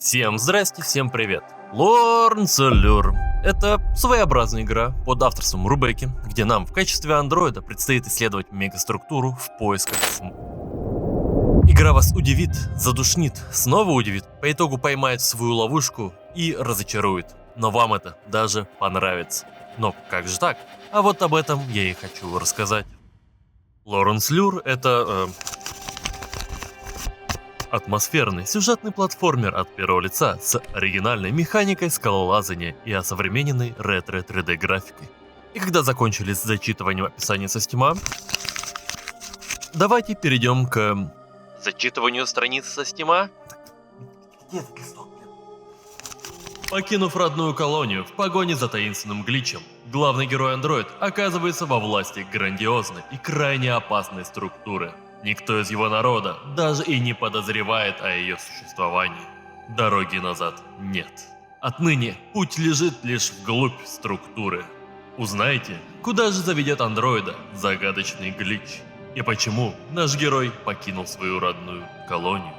Всем здрасте, всем привет. Lords Allure. Это своеобразная игра под авторством Рубеки, где нам в качестве андроида предстоит исследовать мегаструктуру в поисках Игра вас удивит, задушнит, снова удивит, по итогу поймает в свою ловушку и разочарует. Но вам это даже понравится. Но как же так? А вот об этом я и хочу рассказать. Lords Allure это... атмосферный сюжетный платформер от первого лица с оригинальной механикой скалолазания и осовремененной ретро 3D графикой. И когда закончили с зачитыванием описания со Steam, давайте перейдем к зачитыванию страниц со Steam. Покинув родную колонию в погоне за таинственным гличем, главный герой-андроид оказывается во власти грандиозной и крайне опасной структуры. Никто из его народа даже и не подозревает о ее существовании. Дороги назад нет. Отныне путь лежит лишь вглубь структуры. Узнайте, куда же заведет андроида загадочный глич, и почему наш герой покинул свою родную колонию.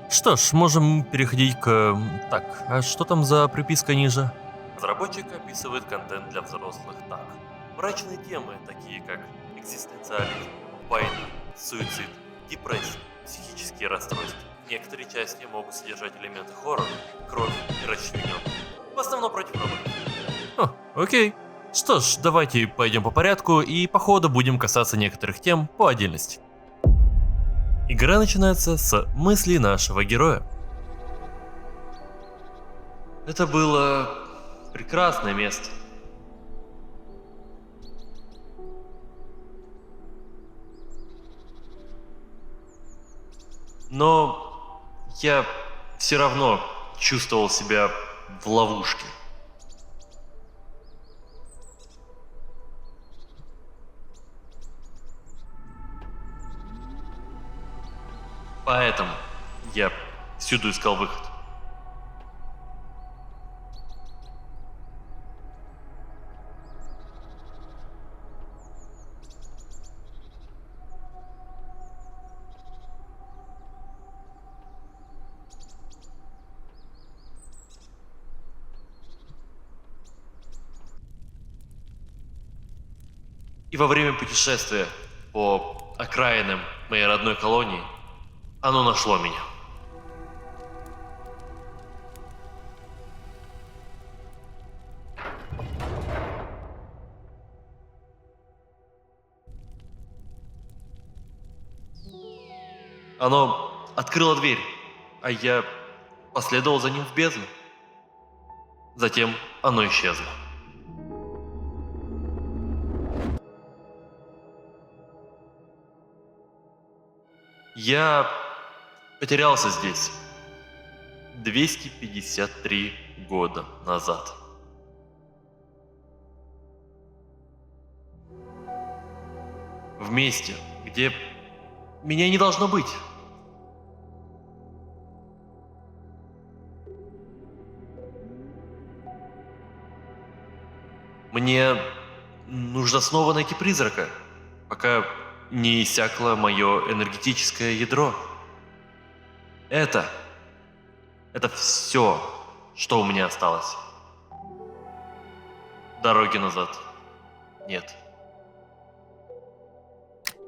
Что ж, можем переходить к... Так, а что там за приписка ниже? Разработчик описывает контент для взрослых так. Мрачные темы, такие как экзистенциализм, война, суицид, депрессия, психические расстройства. Некоторые части могут содержать элементы хоррора, кровь и расчлененность. В основном против роботов. Окей. Что ж, давайте пойдем по порядку и по ходу будем касаться некоторых тем по отдельности. Игра начинается с мыслей нашего героя. Это было прекрасное место. Но я все равно чувствовал себя в ловушке. Поэтому я всюду искал выход. И во время путешествия по окраинам моей родной колонии оно нашло меня. Оно открыло дверь, а я последовал за ним в бездну. Затем оно исчезло. Я потерялся здесь 253 года назад. В месте, где меня не должно быть. Мне нужно снова найти призрака, пока не иссякло мое энергетическое ядро. Это все, что у меня осталось. Дороги назад нет.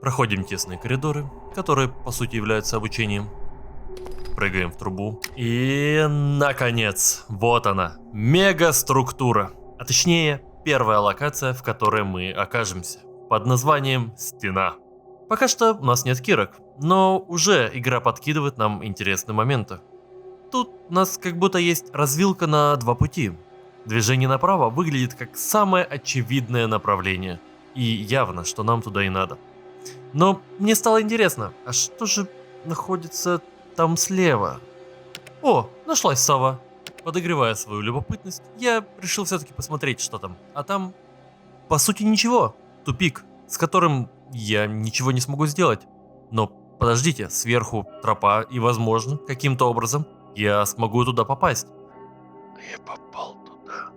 Проходим тесные коридоры, которые по сути являются обучением. Прыгаем в трубу. И, наконец, вот она, мегаструктура. А точнее, первая локация, в которой мы окажемся, под названием «Стена». Пока что у нас нет кирок, но уже игра подкидывает нам интересные моменты. Тут у нас как будто есть развилка на два пути. Движение направо выглядит как самое очевидное направление, и явно, что нам туда и надо. Но мне стало интересно, а что же находится там слева? О, нашлась сова. Подогревая свою любопытность, я решил все-таки посмотреть, что там. А там, по сути, ничего. Тупик, с которым я ничего не смогу сделать. Но подождите, сверху тропа, и, возможно, каким-то образом я смогу туда попасть. Я попал туда.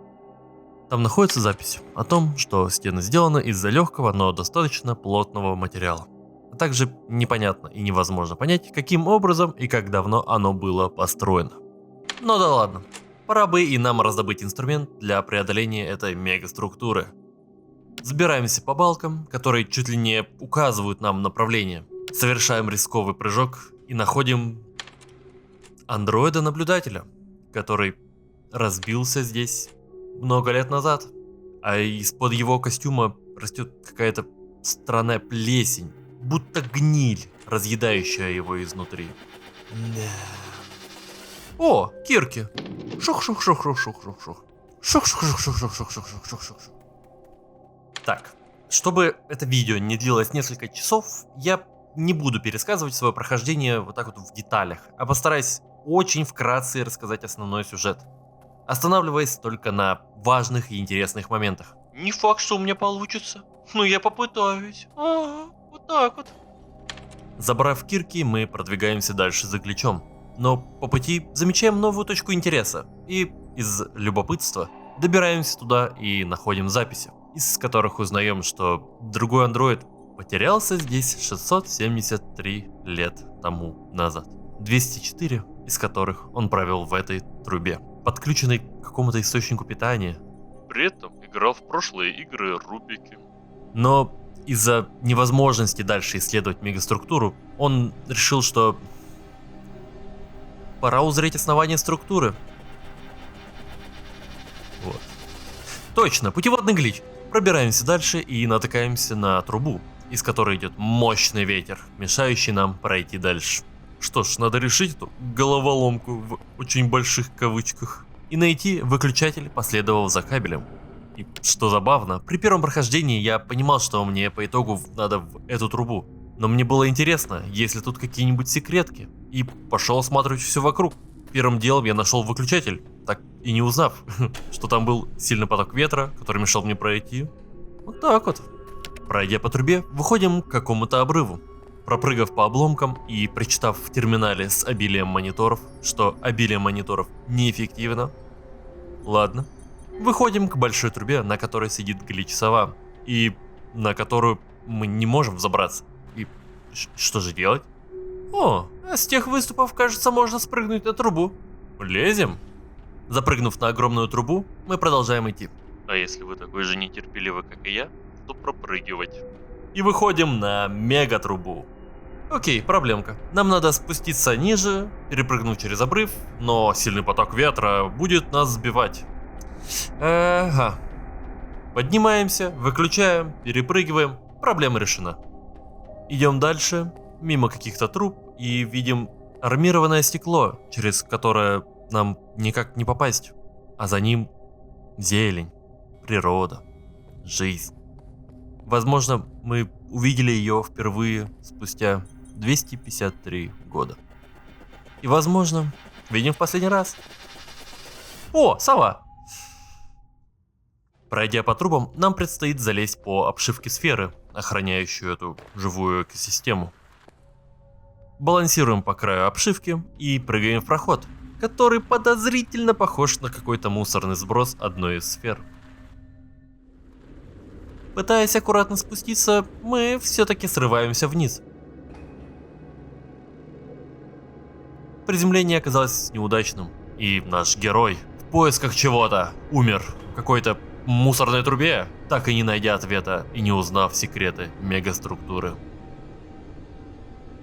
Там находится запись о том, что стена сделана из-за легкого, но достаточно плотного материала. А также непонятно и невозможно понять, каким образом и как давно оно было построено. Ну да ладно. Пора бы и нам раздобыть инструмент для преодоления этой мегаструктуры. Забираемся по балкам, которые чуть ли не указывают нам направление. Совершаем рисковый прыжок и находим андроида-наблюдателя, который разбился здесь много лет назад. А из-под его костюма растет какая-то странная плесень, будто гниль, разъедающая его изнутри. О, Кирки! Шух-шух-шух-шух-шух-шух-шух. Шух-шух-шух-шух-шух-шух-шух-шух. Так, чтобы это видео не длилось несколько часов, я не буду пересказывать свое прохождение вот так вот в деталях, а постараюсь очень вкратце рассказать основной сюжет, останавливаясь только на важных и интересных моментах. Не факт, что у меня получится, но я попытаюсь. Вот так вот. Забрав Кирки, мы продвигаемся дальше за Гличом, но по пути замечаем новую точку интереса и из любопытства добираемся туда и находим записи, из которых узнаем, что другой андроид потерялся здесь 673 лет тому назад. 204 из которых он провел в этой трубе, подключенный к какому-то источнику питания. При этом играл в прошлые игры Рубики. Но из-за невозможности дальше исследовать мегаструктуру, он решил, что пора узреть основание структуры. Вот. Точно, путеводный глич. Пробираемся дальше и натыкаемся на трубу, из которой идет мощный ветер, мешающий нам пройти дальше. Что ж, надо решить эту головоломку в очень больших кавычках и найти выключатель, последовав за кабелем. И что забавно, при первом прохождении я понимал, что мне по итогу надо в эту трубу. Но мне было интересно, есть ли тут какие-нибудь секретки. И пошел осматривать все вокруг. Первым делом я нашел выключатель, так и не узнав, что там был сильный поток ветра, который мешал мне пройти. Вот так вот. Пройдя по трубе, выходим к какому-то обрыву. Пропрыгав по обломкам и прочитав в терминале с обилием мониторов, что обилие мониторов неэффективно. Ладно. Выходим к большой трубе, на которой сидит Глич-сова, и на которую мы не можем взобраться. И что же делать? О, а с тех выступов, кажется, можно спрыгнуть на трубу. Лезем. Запрыгнув на огромную трубу, мы продолжаем идти. А если вы такой же нетерпеливый, как и я, то пропрыгивать. И выходим на мегатрубу. Окей, проблемка. Нам надо спуститься ниже, перепрыгнуть через обрыв, но сильный поток ветра будет нас сбивать. Ага. Поднимаемся, выключаем, перепрыгиваем. Проблема решена. Идем дальше, мимо каких-то труб, и видим армированное стекло, через которое нам никак не попасть. А за ним зелень, природа, жизнь. Возможно, мы увидели ее впервые спустя 253 года. И возможно, видим в последний раз. О, сова! Пройдя по трубам, нам предстоит залезть по обшивке сферы, охраняющую эту живую экосистему. Балансируем по краю обшивки и прыгаем в проход, который подозрительно похож на какой-то мусорный сброс одной из сфер. Пытаясь аккуратно спуститься, мы все-таки срываемся вниз. Приземление оказалось неудачным, и наш герой в поисках чего-то умер в какой-то мусорной трубе, так и не найдя ответа и не узнав секреты мегаструктуры.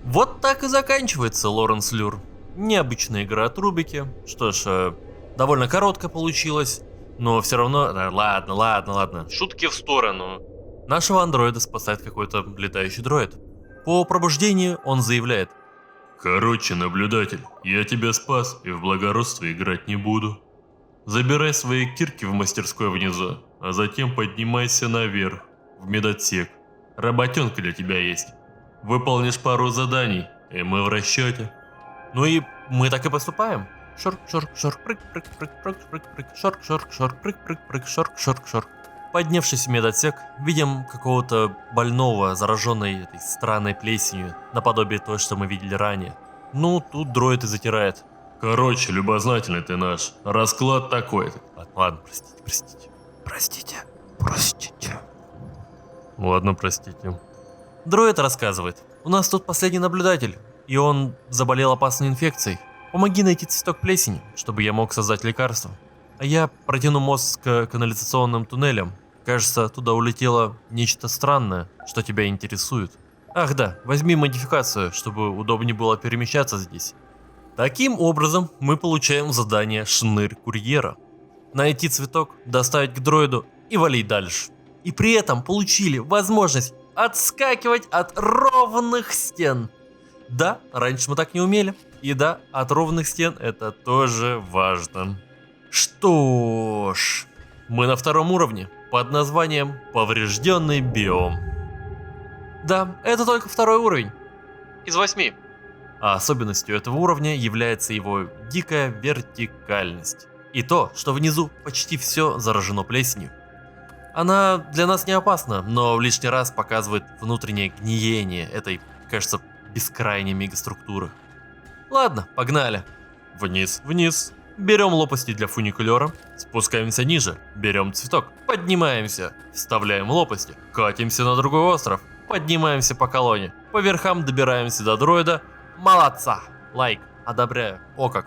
Вот так и заканчивается Лоренс Люр. Необычная игра от Рубики. Что ж, довольно коротко получилось, но все равно... Ладно. Шутки в сторону. Нашего андроида спасает какой-то летающий дроид. По пробуждению он заявляет: Короче, наблюдатель, я тебя спас и в благородство играть не буду. Забирай свои кирки в мастерской внизу, а затем поднимайся наверх, в медотсек. Работенка для тебя есть. Выполнишь пару заданий, и мы в расчете. Ну и мы так и поступаем. Шорк, прыг, шорк. Поднявшись в медотсек, видим какого-то больного, зараженной этой странной плесенью, наподобие той, что мы видели ранее. Ну, тут дроид и затирает. Короче, любознательный ты наш. Расклад такой-то. Ладно, простите. Ладно, простите. Дроид рассказывает: у нас тут последний наблюдатель, и он заболел опасной инфекцией. Помоги найти цветок плесени, чтобы я мог создать лекарство. А я протяну мост к канализационным туннелям. Кажется, туда улетело нечто странное, что тебя интересует. Ах да, возьми модификацию, чтобы удобнее было перемещаться здесь. Таким образом, мы получаем задание «Шнырь курьера». Найти цветок, доставить к дроиду и валить дальше. И при этом получили возможность отскакивать от ровных стен. Да, раньше мы так не умели. И да, от ровных стен это тоже важно. Что ж, мы на втором уровне под названием «Поврежденный биом». Да, это только второй уровень. Из 8. А особенностью этого уровня является его дикая вертикальность. И то, что внизу почти все заражено плесенью. Она для нас не опасна, но лишний раз показывает внутреннее гниение этой, кажется, бескрайней мегаструктуры. Ладно, погнали. Вниз, вниз. Берем лопасти для фуникулера, спускаемся ниже, берем цветок, поднимаемся, вставляем лопасти, катимся на другой остров, поднимаемся по колонне, по верхам добираемся до дроида. Молодца! Лайк, одобряю. О как.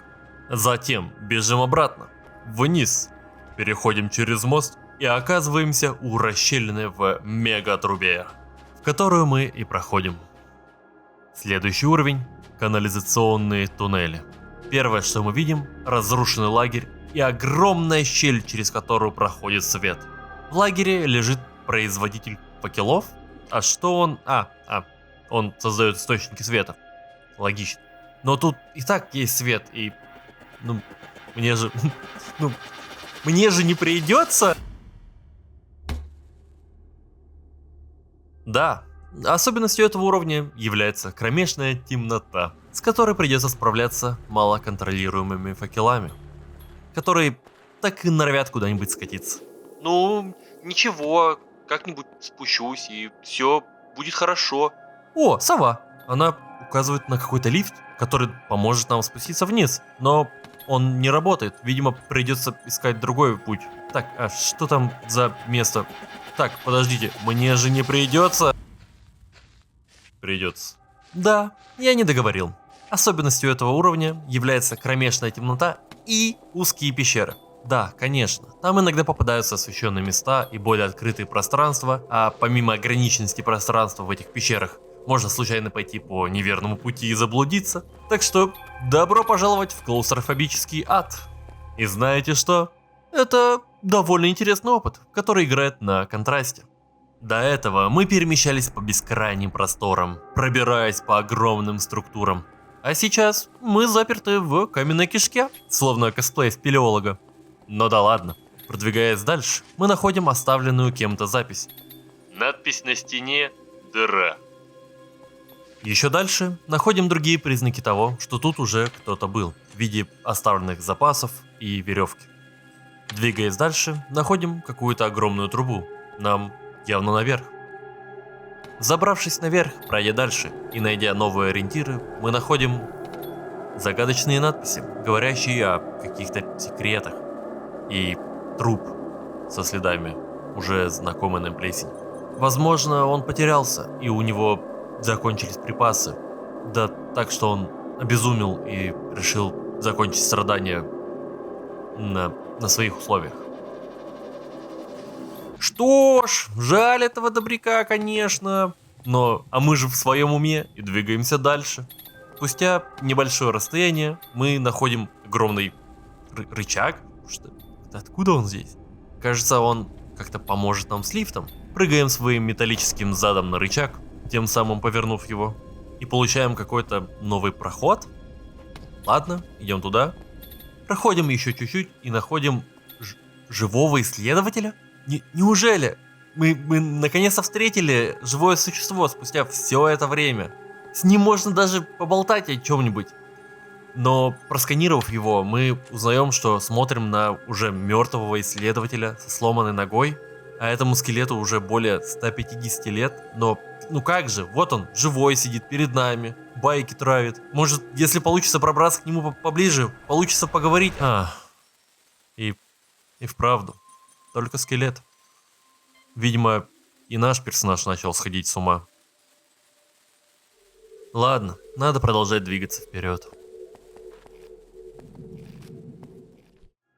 Затем бежим обратно, вниз, переходим через мост и оказываемся у расщелины в мегатрубе, в которую мы и проходим. Следующий уровень – канализационные туннели. Первое, что мы видим – разрушенный лагерь и огромная щель, через которую проходит свет. В лагере лежит производитель факелов. А что он? Он создает источники света. Логично. Но тут и так есть свет, и... мне же не придется... Да, особенностью этого уровня является кромешная темнота, с которой придется справляться малоконтролируемыми факелами, которые так и норовят куда-нибудь скатиться. Ну, ничего, как-нибудь спущусь, и все будет хорошо. О, сова! Она указывает на какой-то лифт, который поможет нам спуститься вниз, но он не работает, видимо, придется искать другой путь. Так, а что там за место? Так, подождите, мне же не придется? Придется. Да, я не договорил. Особенностью этого уровня является кромешная темнота и узкие пещеры. Да, конечно, там иногда попадаются освещенные места и более открытые пространства, а помимо ограниченности пространства в этих пещерах, можно случайно пойти по неверному пути и заблудиться. Так что, добро пожаловать в клаустрофобический ад. И знаете что? Это довольно интересный опыт, который играет на контрасте. До этого мы перемещались по бескрайним просторам, пробираясь по огромным структурам. А сейчас мы заперты в каменной кишке, словно косплей спелеолога. Но да ладно, продвигаясь дальше, мы находим оставленную кем-то запись. Надпись на стене «Дыра». Еще дальше находим другие признаки того, что тут уже кто-то был, в виде оставленных запасов и веревки. Двигаясь дальше, находим какую-то огромную трубу. Нам явно наверх. Забравшись наверх, пройдя дальше и найдя новые ориентиры, мы находим загадочные надписи, говорящие о каких-то секретах. И труп со следами уже знакомой нам плесени. Возможно, он потерялся, и у него закончились припасы. Да так, что он обезумел и решил закончить страдания на своих условиях. Что ж, жаль этого добряка, конечно. А мы же в своем уме и двигаемся дальше. Спустя небольшое расстояние мы находим огромный рычаг. Откуда он здесь? Кажется, он как-то поможет нам с лифтом. Прыгаем своим металлическим задом на рычаг, тем самым повернув его. И получаем какой-то новый проход. Ладно, идем туда. Проходим еще чуть-чуть и находим живого исследователя. Неужели мы наконец-то встретили живое существо спустя все это время? С ним можно даже поболтать о чем-нибудь. Но просканировав его, мы узнаем, что смотрим на уже мертвого исследователя со сломанной ногой, а этому скелету уже более 150 лет, но как же, вот он, живой сидит перед нами, байки травит. Может, если получится пробраться к нему поближе, получится поговорить. И вправду, только скелет. Видимо, и наш персонаж начал сходить с ума. Ладно, надо продолжать двигаться вперед.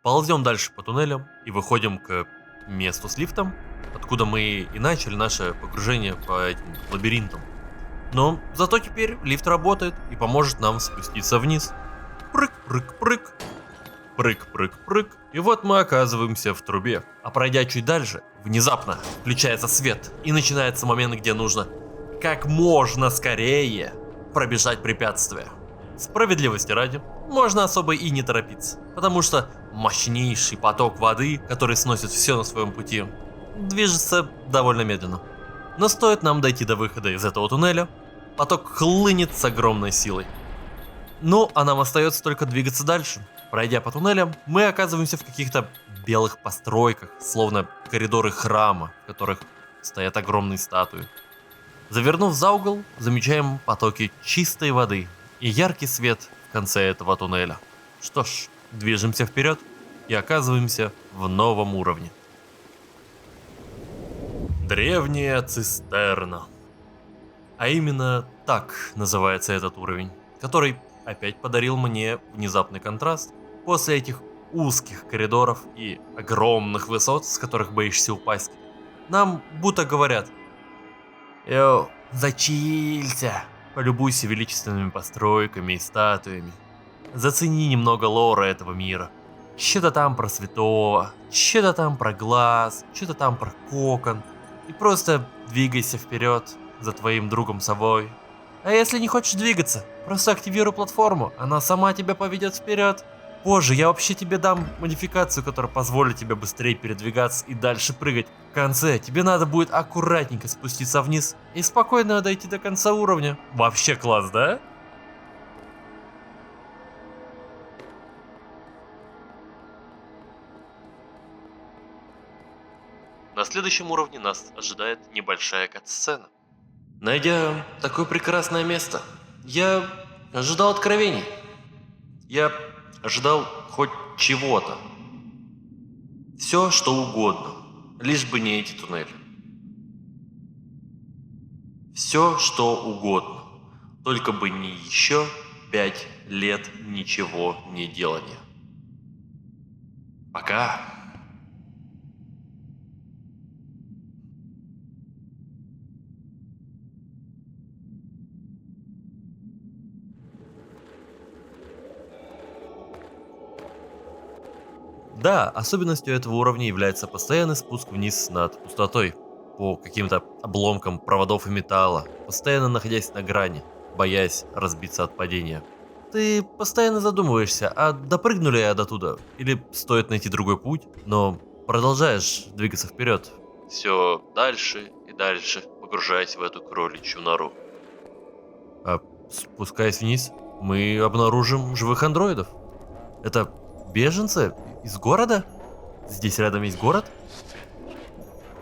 Ползем дальше по туннелям и выходим к месту с лифтом, откуда мы и начали наше погружение по этим лабиринтам. Но зато теперь лифт работает и поможет нам спуститься вниз. Прыг-прыг-прыг. Прыг-прыг-прыг. И вот мы оказываемся в трубе. А пройдя чуть дальше, внезапно включается свет. И начинается момент, где нужно как можно скорее пробежать препятствие. Справедливости ради, можно особо и не торопиться. Потому что мощнейший поток воды, который сносит все на своем пути, движется довольно медленно. Но стоит нам дойти до выхода из этого туннеля, поток хлынет с огромной силой. Ну, а нам остается только двигаться дальше. Пройдя по туннелям, мы оказываемся в каких-то белых постройках, словно коридоры храма, в которых стоят огромные статуи. Завернув за угол, замечаем потоки чистой воды и яркий свет в конце этого туннеля. Что ж, движемся вперед и оказываемся в новом уровне. Древняя цистерна. А именно так называется этот уровень, который опять подарил мне внезапный контраст. После этих узких коридоров и огромных высот, с которых боишься упасть, нам будто говорят: «Йоу, зачилься, полюбуйся величественными постройками и статуями, зацени немного лора этого мира. Что-то там про святого, что-то там про глаз, что-то там про кокон, и просто двигайся вперед за твоим другом совой. А если не хочешь двигаться, просто активируй платформу, она сама тебя поведет вперед. Позже я вообще тебе дам модификацию, которая позволит тебе быстрее передвигаться и дальше прыгать. В конце тебе надо будет аккуратненько спуститься вниз и спокойно дойти до конца уровня. Вообще класс, да?» На следующем уровне нас ожидает небольшая кат-сцена. Найдя такое прекрасное место, я ожидал откровений. Я ожидал хоть чего-то. Все, что угодно, лишь бы не эти туннели. Все, что угодно, только бы не еще 5 лет ничего не делания. Пока. Да, особенностью этого уровня является постоянный спуск вниз над пустотой, по каким-то обломкам проводов и металла, постоянно находясь на грани, боясь разбиться от падения. Ты постоянно задумываешься, а допрыгну ли я до туда, или стоит найти другой путь, но продолжаешь двигаться вперед. Все дальше и дальше, погружаясь в эту кроличью нору. А спускаясь вниз, мы обнаружим живых андроидов. Это беженцы из города? Здесь рядом есть город?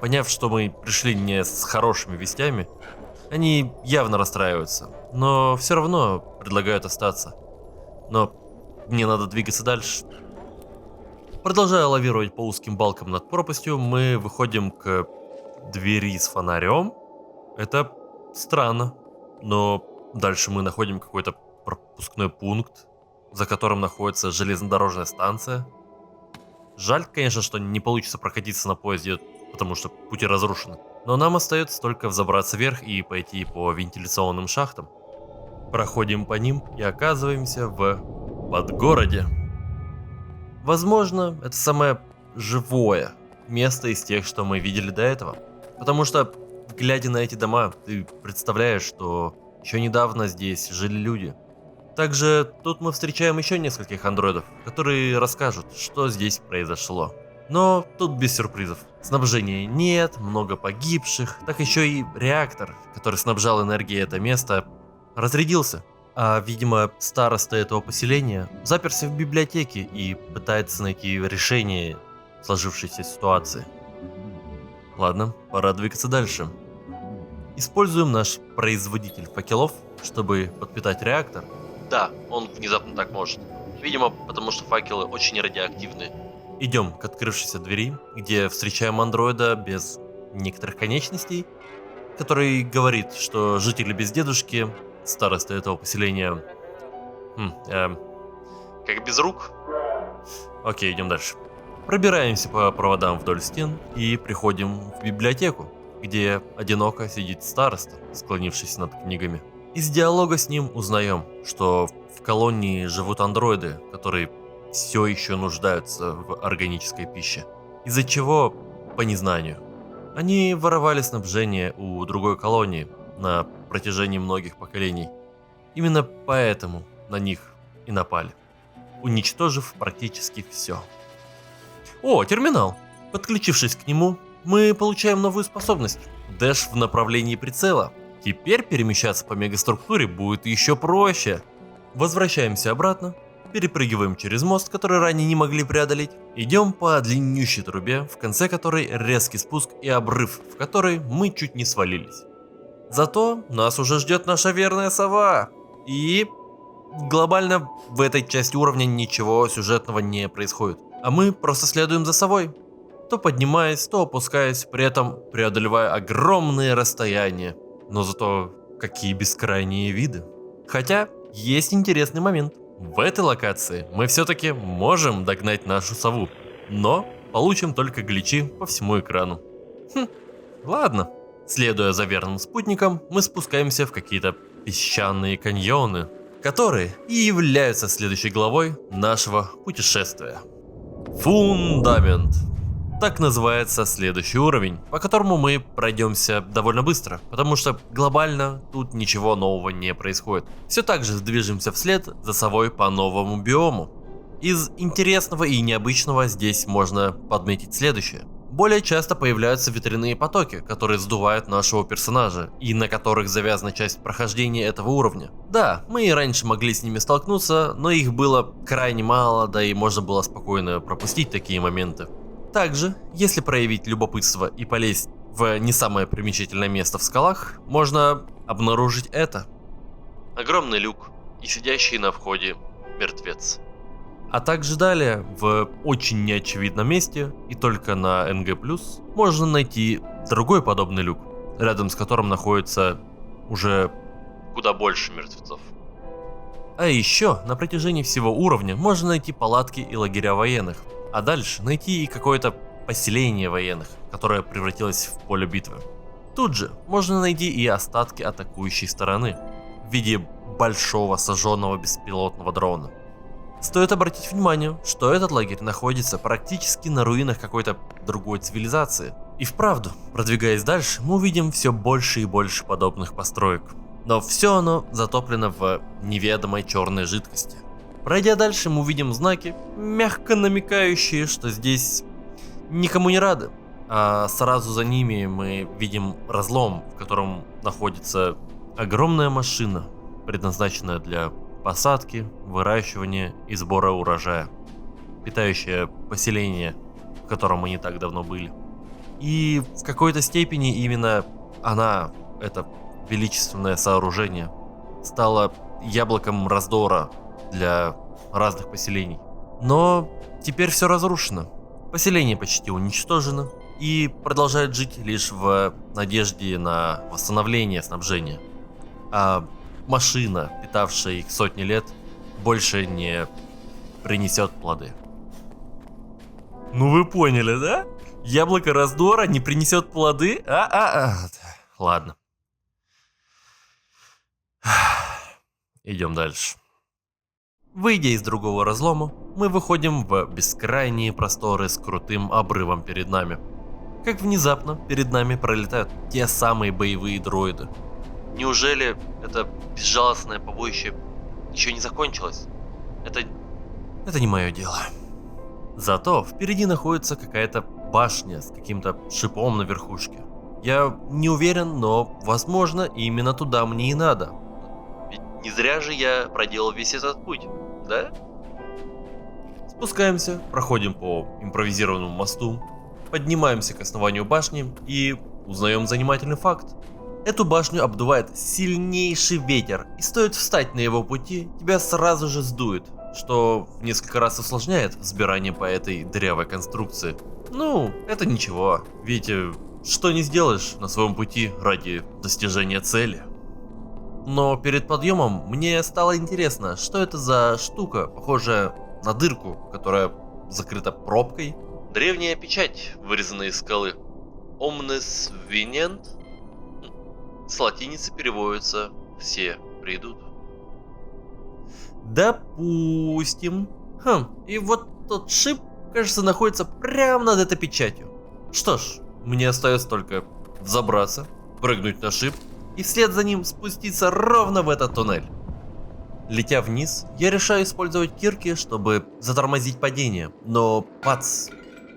Поняв, что мы пришли не с хорошими вестями, они явно расстраиваются, но все равно предлагают остаться. Но мне надо двигаться дальше. Продолжая лавировать по узким балкам над пропастью, мы выходим к двери с фонарем. Это странно, но дальше мы находим какой-то пропускной пункт, за которым находится железнодорожная станция. Жаль, конечно, что не получится прокатиться на поезде, потому что пути разрушены. Но нам остается только взобраться вверх и пойти по вентиляционным шахтам. Проходим по ним и оказываемся в Подгороде. Возможно, это самое живое место из тех, что мы видели до этого. Потому что, глядя на эти дома, ты представляешь, что еще недавно здесь жили люди. Также тут мы встречаем еще нескольких андроидов, которые расскажут, что здесь произошло. Но тут без сюрпризов. Снабжения нет, много погибших, так еще и реактор, который снабжал энергией это место, разрядился. А, видимо, староста этого поселения заперся в библиотеке и пытается найти решение сложившейся ситуации. Ладно, пора двигаться дальше. Используем наш производитель факелов, чтобы подпитать реактор. Да, он внезапно так может. Видимо, потому что факелы очень радиоактивны. Идем к открывшейся двери, где встречаем андроида без некоторых конечностей, который говорит, что жители без дедушки, староста этого поселения, как без рук. Окей, идем дальше. Пробираемся по проводам вдоль стен и приходим в библиотеку, где одиноко сидит староста, склонившись над книгами. Из диалога с ним узнаем, что в колонии живут андроиды, которые все еще нуждаются в органической пище. Из-за чего, по незнанию, они воровали снабжение у другой колонии на протяжении многих поколений. Именно поэтому на них и напали, уничтожив практически все. О, терминал! Подключившись к нему, мы получаем новую способность – дэш в направлении прицела. Теперь перемещаться по мегаструктуре будет еще проще. Возвращаемся обратно, перепрыгиваем через мост, который ранее не могли преодолеть, идем по длиннющей трубе, в конце которой резкий спуск и обрыв, в который мы чуть не свалились. Зато нас уже ждет наша верная сова. И глобально в этой части уровня ничего сюжетного не происходит. А мы просто следуем за совой, то поднимаясь, то опускаясь, при этом преодолевая огромные расстояния. Но зато какие бескрайние виды. Хотя есть интересный момент. В этой локации мы все-таки можем догнать нашу сову, но получим только гличи по всему экрану. Ладно. Следуя за верным спутником, мы спускаемся в какие-то песчаные каньоны, которые и являются следующей главой нашего путешествия. Фундамент. Так называется следующий уровень, по которому мы пройдемся довольно быстро, потому что глобально тут ничего нового не происходит. Все так же движемся вслед за совой по новому биому. Из интересного и необычного здесь можно подметить следующее. Более часто появляются ветряные потоки, которые сдувают нашего персонажа, и на которых завязана часть прохождения этого уровня. Да, мы и раньше могли с ними столкнуться, но их было крайне мало, да и можно было спокойно пропустить такие моменты. Также, если проявить любопытство и полезть в не самое примечательное место в скалах, можно обнаружить это. Огромный люк и сидящий на входе мертвец. А также далее, в очень неочевидном месте, и только на НГ+, можно найти другой подобный люк, рядом с которым находится уже куда больше мертвецов. А еще на протяжении всего уровня можно найти палатки и лагеря военных, а дальше найти и какое-то поселение военных, которое превратилось в поле битвы. Тут же можно найти и остатки атакующей стороны, в виде большого сожженного беспилотного дрона. Стоит обратить внимание, что этот лагерь находится практически на руинах какой-то другой цивилизации. И вправду, продвигаясь дальше, мы увидим все больше и больше подобных построек. Но все оно затоплено в неведомой черной жидкости. Пройдя дальше, мы увидим знаки, мягко намекающие, что здесь никому не рады. А сразу за ними мы видим разлом, в котором находится огромная машина, предназначенная для посадки, выращивания и сбора урожая, питающее поселение, в котором мы не так давно были. И в какой-то степени именно она, это величественное сооружение, стала яблоком раздора для разных поселений. Но теперь все разрушено. Поселение почти уничтожено и продолжает жить лишь в надежде на восстановление снабжения. А машина, питавшая их сотни лет, больше не принесет плоды. Ну вы поняли, да? Яблоко раздора не принесет плоды? Ладно. Идем дальше. Выйдя из другого разлома, мы выходим в бескрайние просторы с крутым обрывом перед нами. Как внезапно перед нами пролетают те самые боевые дроиды. Неужели это безжалостное побоище еще не закончилось? Это не мое дело. Зато впереди находится какая-то башня с каким-то шипом на верхушке. Я не уверен, но возможно именно туда мне и надо. Ведь не зря же я проделал весь этот путь, да? Спускаемся, проходим по импровизированному мосту, поднимаемся к основанию башни и узнаем занимательный факт. Эту башню обдувает сильнейший ветер, и стоит встать на его пути, тебя сразу же сдует, что в несколько раз усложняет взбирание по этой дырявой конструкции. Ну, это ничего, ведь что не сделаешь на своем пути ради достижения цели. Но перед подъемом мне стало интересно, что это за штука, похожая на дырку, которая закрыто пробкой. Древняя печать, вырезанная из скалы. Omnes venient. С латиницы переводится «все придут». Допустим. И вот тот шип, кажется, находится прямо над этой печатью. Что ж, мне остается только взобраться, прыгнуть на шип и вслед за ним спуститься ровно в этот туннель. Летя вниз, я решаю использовать кирки, чтобы затормозить падение, но пац,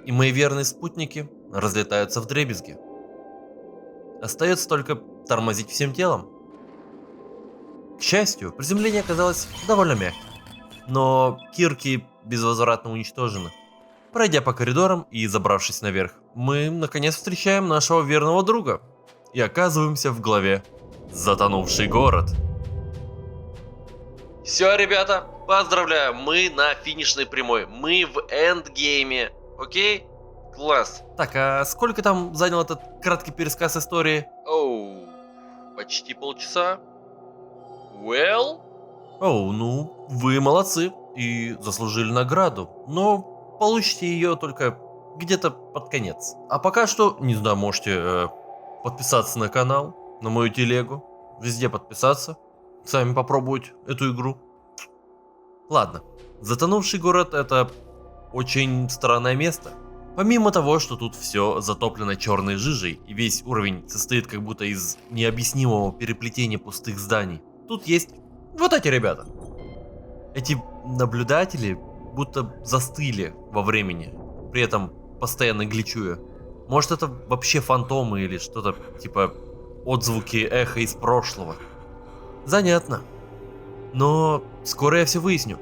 и мои верные спутники разлетаются вдребезги. Остается только тормозить всем телом. К счастью, приземление оказалось довольно мягким, но кирки безвозвратно уничтожены. Пройдя по коридорам и забравшись наверх, мы наконец встречаем нашего верного друга и оказываемся в главе «Затонувший город». Все, ребята, поздравляю, мы на финишной прямой, мы в эндгейме, окей? Класс. Так, а сколько там занял этот краткий пересказ истории? Оу, почти полчаса. Well? Оу, ну, вы молодцы и заслужили награду, но получите ее только где-то под конец. А пока что, не знаю, можете подписаться на канал, на мою телегу, везде подписаться, сами попробовать эту игру. Ладно, затонувший город — это очень странное место. Помимо того, что тут все затоплено черной жижей и весь уровень состоит как будто из необъяснимого переплетения пустых зданий, тут есть вот эти ребята. Эти наблюдатели будто застыли во времени, при этом постоянно гличуя. Может, это вообще фантомы или что-то типа отзвуки эха из прошлого. Занятно. Но скоро я все выясню.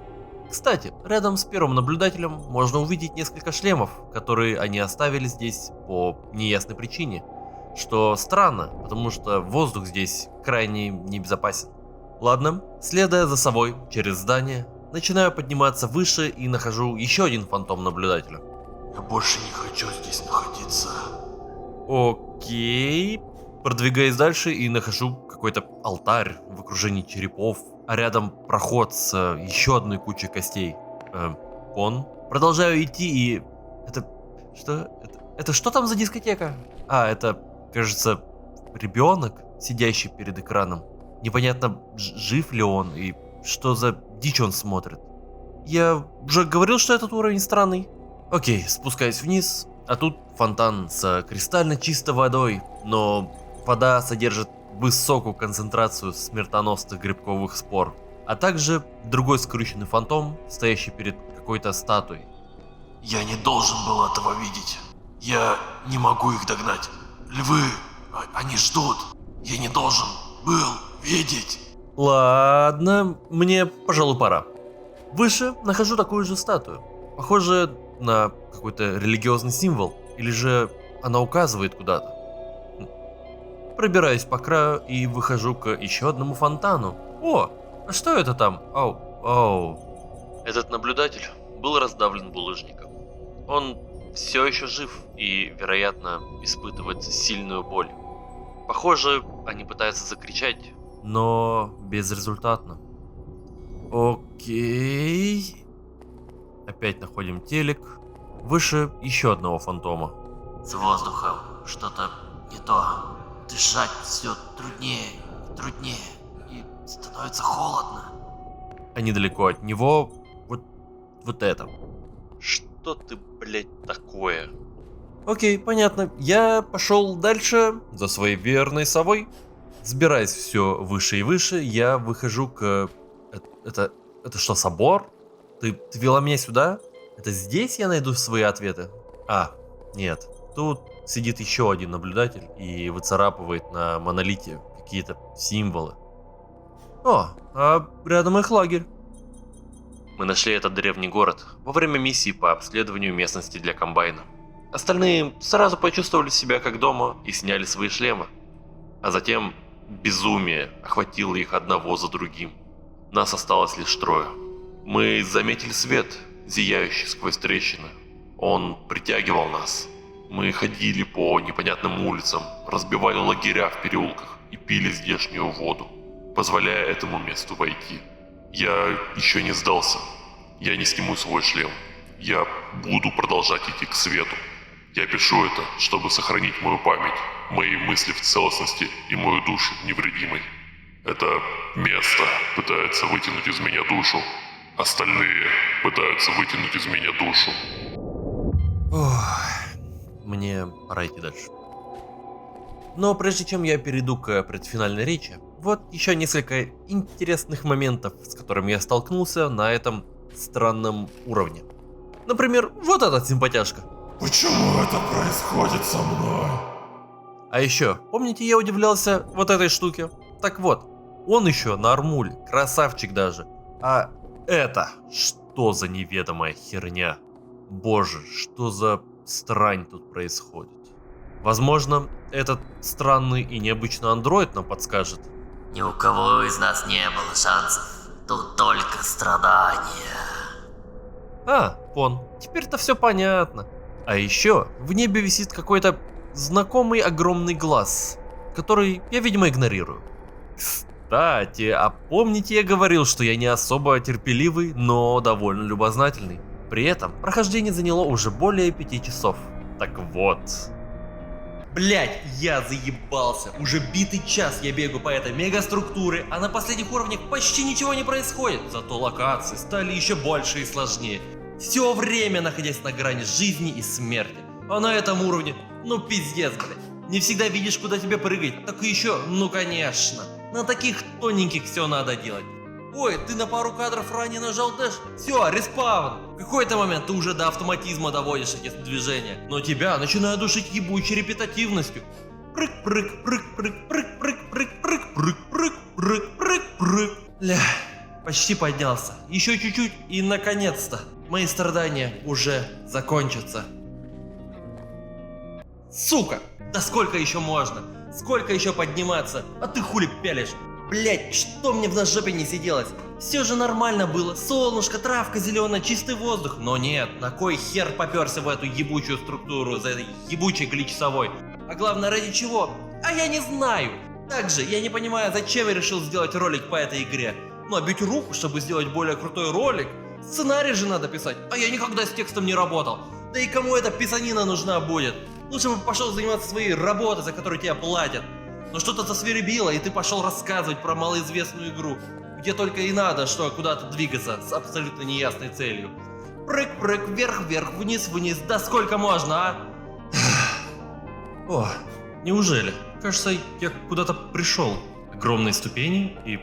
Кстати, рядом с первым наблюдателем можно увидеть несколько шлемов, которые они оставили здесь по неясной причине. Что странно, потому что воздух здесь крайне небезопасен. Ладно, следуя за совой через здание, начинаю подниматься выше и нахожу еще один фантом наблюдателя. Я больше не хочу здесь находиться. Окей. Продвигаюсь дальше и нахожу какой-то алтарь в окружении черепов, а рядом проход с еще одной кучей костей. Продолжаю идти и... Это... Что? Это что там за дискотека? А, это, кажется, ребенок, сидящий перед экраном. Непонятно, жив ли он и что за дичь он смотрит. Я уже говорил, что этот уровень странный. Окей, спускаюсь вниз, а тут фонтан с кристально чистой водой, но вода содержит высокую концентрацию смертоносных грибковых спор, а также другой скрюченный фантом, стоящий перед какой-то статуей. Я не должен был этого видеть. Я не могу их догнать. Львы, они ждут. Я не должен был видеть. Ладно, мне, пожалуй, пора. Выше нахожу такую же статую. Похоже на какой-то религиозный символ, или же она указывает куда-то. Пробираюсь по краю и выхожу к еще одному фонтану. О, а что это там? Оу. Этот наблюдатель был раздавлен булыжником. Он все еще жив и, вероятно, испытывает сильную боль. Похоже, они пытаются закричать, но безрезультатно. Окей. Опять находим телек. Выше еще одного фантома. С воздухом что-то не то. Дышать все труднее и труднее. И становится холодно. А недалеко от него вот это. Что ты, блять, такое? Окей, понятно. Я пошел дальше за своей верной совой. Сбираясь все выше и выше, я выхожу к... Это что, собор? Ты вела меня сюда? Это здесь я найду свои ответы? А, нет. Тут сидит еще один наблюдатель и выцарапывает на монолите какие-то символы. О, а рядом их лагерь. Мы нашли этот древний город во время миссии по обследованию местности для комбайна. Остальные сразу почувствовали себя как дома и сняли свои шлемы. А затем безумие охватило их одного за другим. Нас осталось лишь трое. Мы заметили свет, зияющий сквозь трещины. Он притягивал нас. Мы ходили по непонятным улицам, разбивали лагеря в переулках и пили здешнюю воду, позволяя этому месту войти. Я еще не сдался. Я не сниму свой шлем. Я буду продолжать идти к свету. Я пишу это, чтобы сохранить мою память, мои мысли в целостности и мою душу невредимой. Это место пытается вытянуть из меня душу. Остальные пытаются вытянуть из меня душу. Ох, мне пора идти дальше. Но прежде чем я перейду к предфинальной речи, вот еще несколько интересных моментов, с которыми я столкнулся на этом странном уровне. Например, вот этот симпатяшка. Почему это происходит со мной? А еще, помните, я удивлялся вот этой штуке? Так вот, он еще нормуль, красавчик даже. А это, что за неведомая херня? Боже, что за странь тут происходит? Возможно, этот странный и необычный андроид нам подскажет. Ни у кого из нас не было шансов. Тут только страдания. А, вон, теперь-то все понятно. А еще в небе висит какой-то знакомый огромный глаз, который я, видимо, игнорирую. Кстати, а помните, я говорил, что я не особо терпеливый, но довольно любознательный. При этом прохождение заняло уже более 5 часов. Так вот. Блять, я заебался. Уже битый час я бегаю по этой мегаструктуре, а на последних уровнях почти ничего не происходит. Зато локации стали еще больше и сложнее. Все время находясь на грани жизни и смерти. А на этом уровне, ну пиздец, блядь. Не всегда видишь, куда тебе прыгать. Так и еще, ну конечно. На таких тоненьких все надо делать. Ой, ты на пару кадров ранее нажал дэш? Все, респаун. В какой-то момент ты уже до автоматизма доводишь эти движения. Но тебя начинают душить ебучей репетативностью. Прыг-прыг, прыг-прыг, прыг-прыг, прыг-прыг, прыг-прыг, прыг-прыг, прыг. Ля, почти поднялся. Еще чуть-чуть и наконец-то мои страдания уже закончатся. Сука! Да сколько еще можно? Сколько еще подниматься? А ты хули пялишь? Блять, что мне в ножопе не сиделось? Все же нормально было. Солнышко, травка зеленая, чистый воздух. Но нет, на кой хер поперся в эту ебучую структуру за этой ебучей гличсовой? А главное, ради чего? А я не знаю. Также я не понимаю, зачем я решил сделать ролик по этой игре. Набить руку, чтобы сделать более крутой ролик. Сценарий же надо писать, а я никогда с текстом не работал. Да и кому эта писанина нужна будет? Лучше бы пошел заниматься своей работой, за которую тебя платят. Но что-то засвербило, и ты пошел рассказывать про малоизвестную игру, где только и надо, что куда-то двигаться с абсолютно неясной целью. Прыг-прыг, вверх-вверх, вниз-вниз, да сколько можно, а? О, неужели? Кажется, я куда-то пришел. Огромные ступени и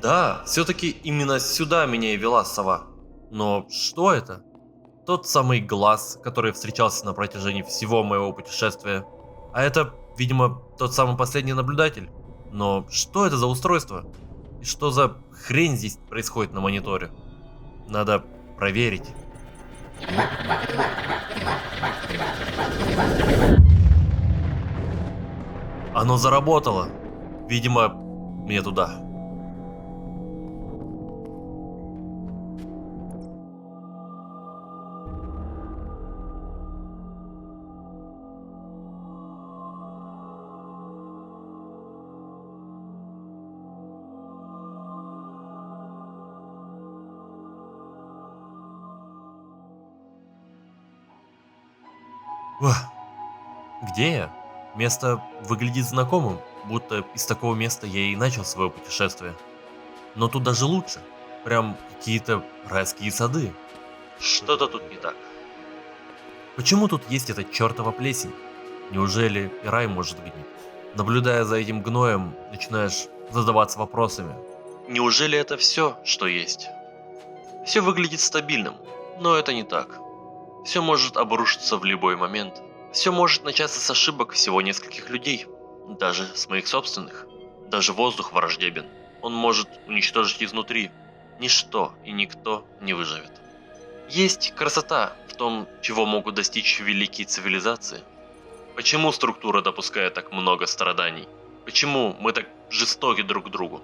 да, все-таки именно сюда меня и вела сова. Но что это? Тот самый глаз, который встречался на протяжении всего моего путешествия. А это, видимо, тот самый последний наблюдатель. Но что это за устройство? И что за хрень здесь происходит на мониторе? Надо проверить. Оно заработало. Видимо, мне туда. Где я? Место выглядит знакомым, будто из такого места я и начал свое путешествие. Но тут даже лучше. Прям какие-то райские сады. Что-то тут не так. Почему тут есть эта чертова плесень? Неужели и рай может гнить? Наблюдая за этим гноем, начинаешь задаваться вопросами. Неужели это все, что есть? Все выглядит стабильным, но это не так. Все может обрушиться в любой момент. Все может начаться с ошибок всего нескольких людей. Даже с моих собственных. Даже воздух враждебен. Он может уничтожить изнутри. Ничто и никто не выживет. Есть красота в том, чего могут достичь великие цивилизации. Почему структура допускает так много страданий? Почему мы так жестоки друг к другу?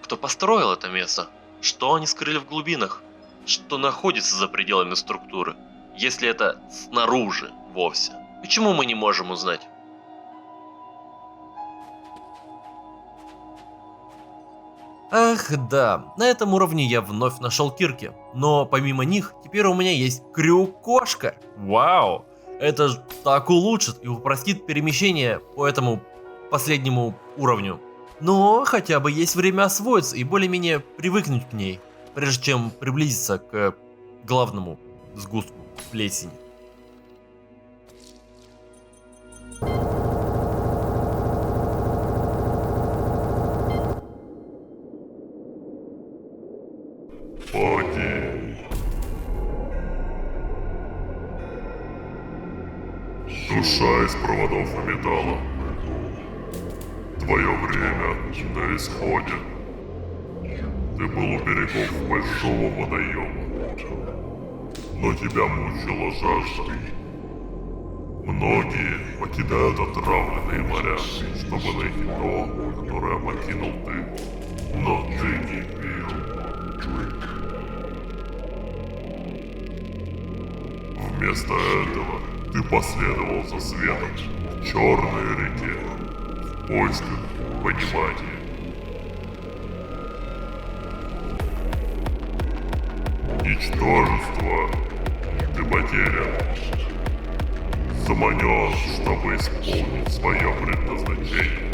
Кто построил это место? Что они скрыли в глубинах? Что находится за пределами структуры? Если это снаружи вовсе. Почему мы не можем узнать? Ах да, на этом уровне я вновь нашел кирки, но помимо них теперь у меня есть крюк-кошка. Вау, это ж так улучшит и упростит перемещение по этому последнему уровню. Но хотя бы есть время освоиться и более-менее привыкнуть к ней, прежде чем приблизиться к главному сгустку плесени. Пади. Душа из проводов и металла. Твое время на исходе. Ты был у берегов большого водоема, но тебя мучила жажда. Многие покидают отравленные моря, чтобы найти то, которое покинул ты. Но ты не пил. Вместо этого ты последовал за светом в черной реке в поисках понимания. Ничтожество, ты потерян. Заманен, чтобы исполнить свое предназначение.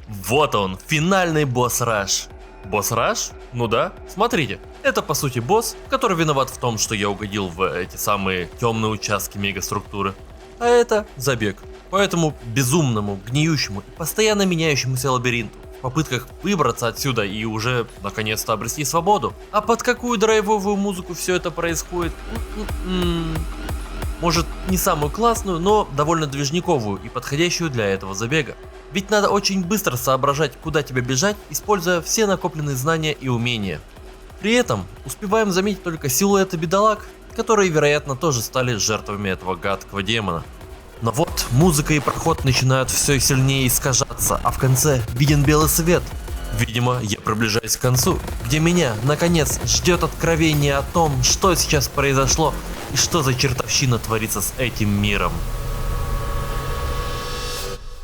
Вот он, финальный босс-раш. Босс-раш? Ну да, смотрите. Это по сути босс, который виноват в том, что я угодил в эти самые темные участки мегаструктуры. А это забег по этому безумному, гниющему и постоянно меняющемуся лабиринту. В попытках выбраться отсюда и уже наконец-то обрести свободу. А под какую драйвовую музыку все это происходит? Может, не самую классную, но довольно движниковую и подходящую для этого забега. Ведь надо очень быстро соображать, куда тебе бежать, используя все накопленные знания и умения. При этом успеваем заметить только силуэты бедолаг, которые, вероятно, тоже стали жертвами этого гадкого демона. Но вот музыка и проход начинают все сильнее искажаться, а в конце виден белый свет. Видимо, я приближаюсь к концу, где меня, наконец, ждет откровение о том, что сейчас произошло и что за чертовщина творится с этим миром.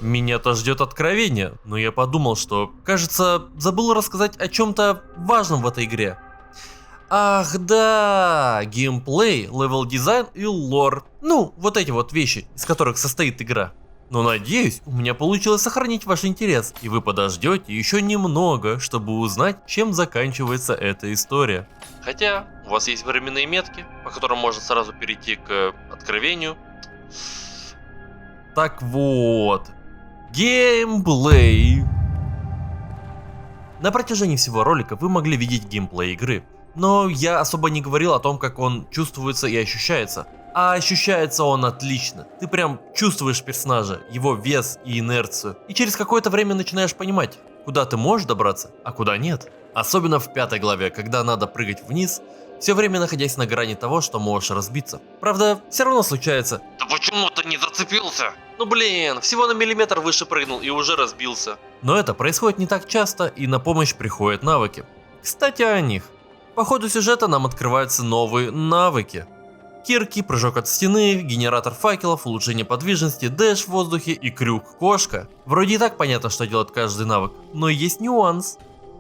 Меня-то ждет откровение, но я подумал, что, кажется, забыл рассказать о чем-то важном в этой игре. Ах да, геймплей, левел-дизайн и лор. Ну, вот эти вот вещи, из которых состоит игра. Но надеюсь, у меня получилось сохранить ваш интерес, и вы подождете еще немного, чтобы узнать, чем заканчивается эта история. Хотя, у вас есть временные метки, по которым можно сразу перейти к откровению. Так вот, геймплей. На протяжении всего ролика вы могли видеть геймплей игры, но я особо не говорил о том, как он чувствуется и ощущается. А ощущается он отлично. Ты прям чувствуешь персонажа, его вес и инерцию. И через какое-то время начинаешь понимать, куда ты можешь добраться, а куда нет. Особенно в 5 главе, когда надо прыгать вниз, все время находясь на грани того, что можешь разбиться. Правда, все равно случается. Да почему ты не зацепился? Ну блин, всего на миллиметр выше прыгнул и уже разбился. Но это происходит не так часто, и на помощь приходят навыки. Кстати, о них. По ходу сюжета нам открываются новые навыки. Кирки, прыжок от стены, генератор факелов, улучшение подвижности, дэш в воздухе и крюк-кошка. Вроде и так понятно, что делает каждый навык, но есть нюанс.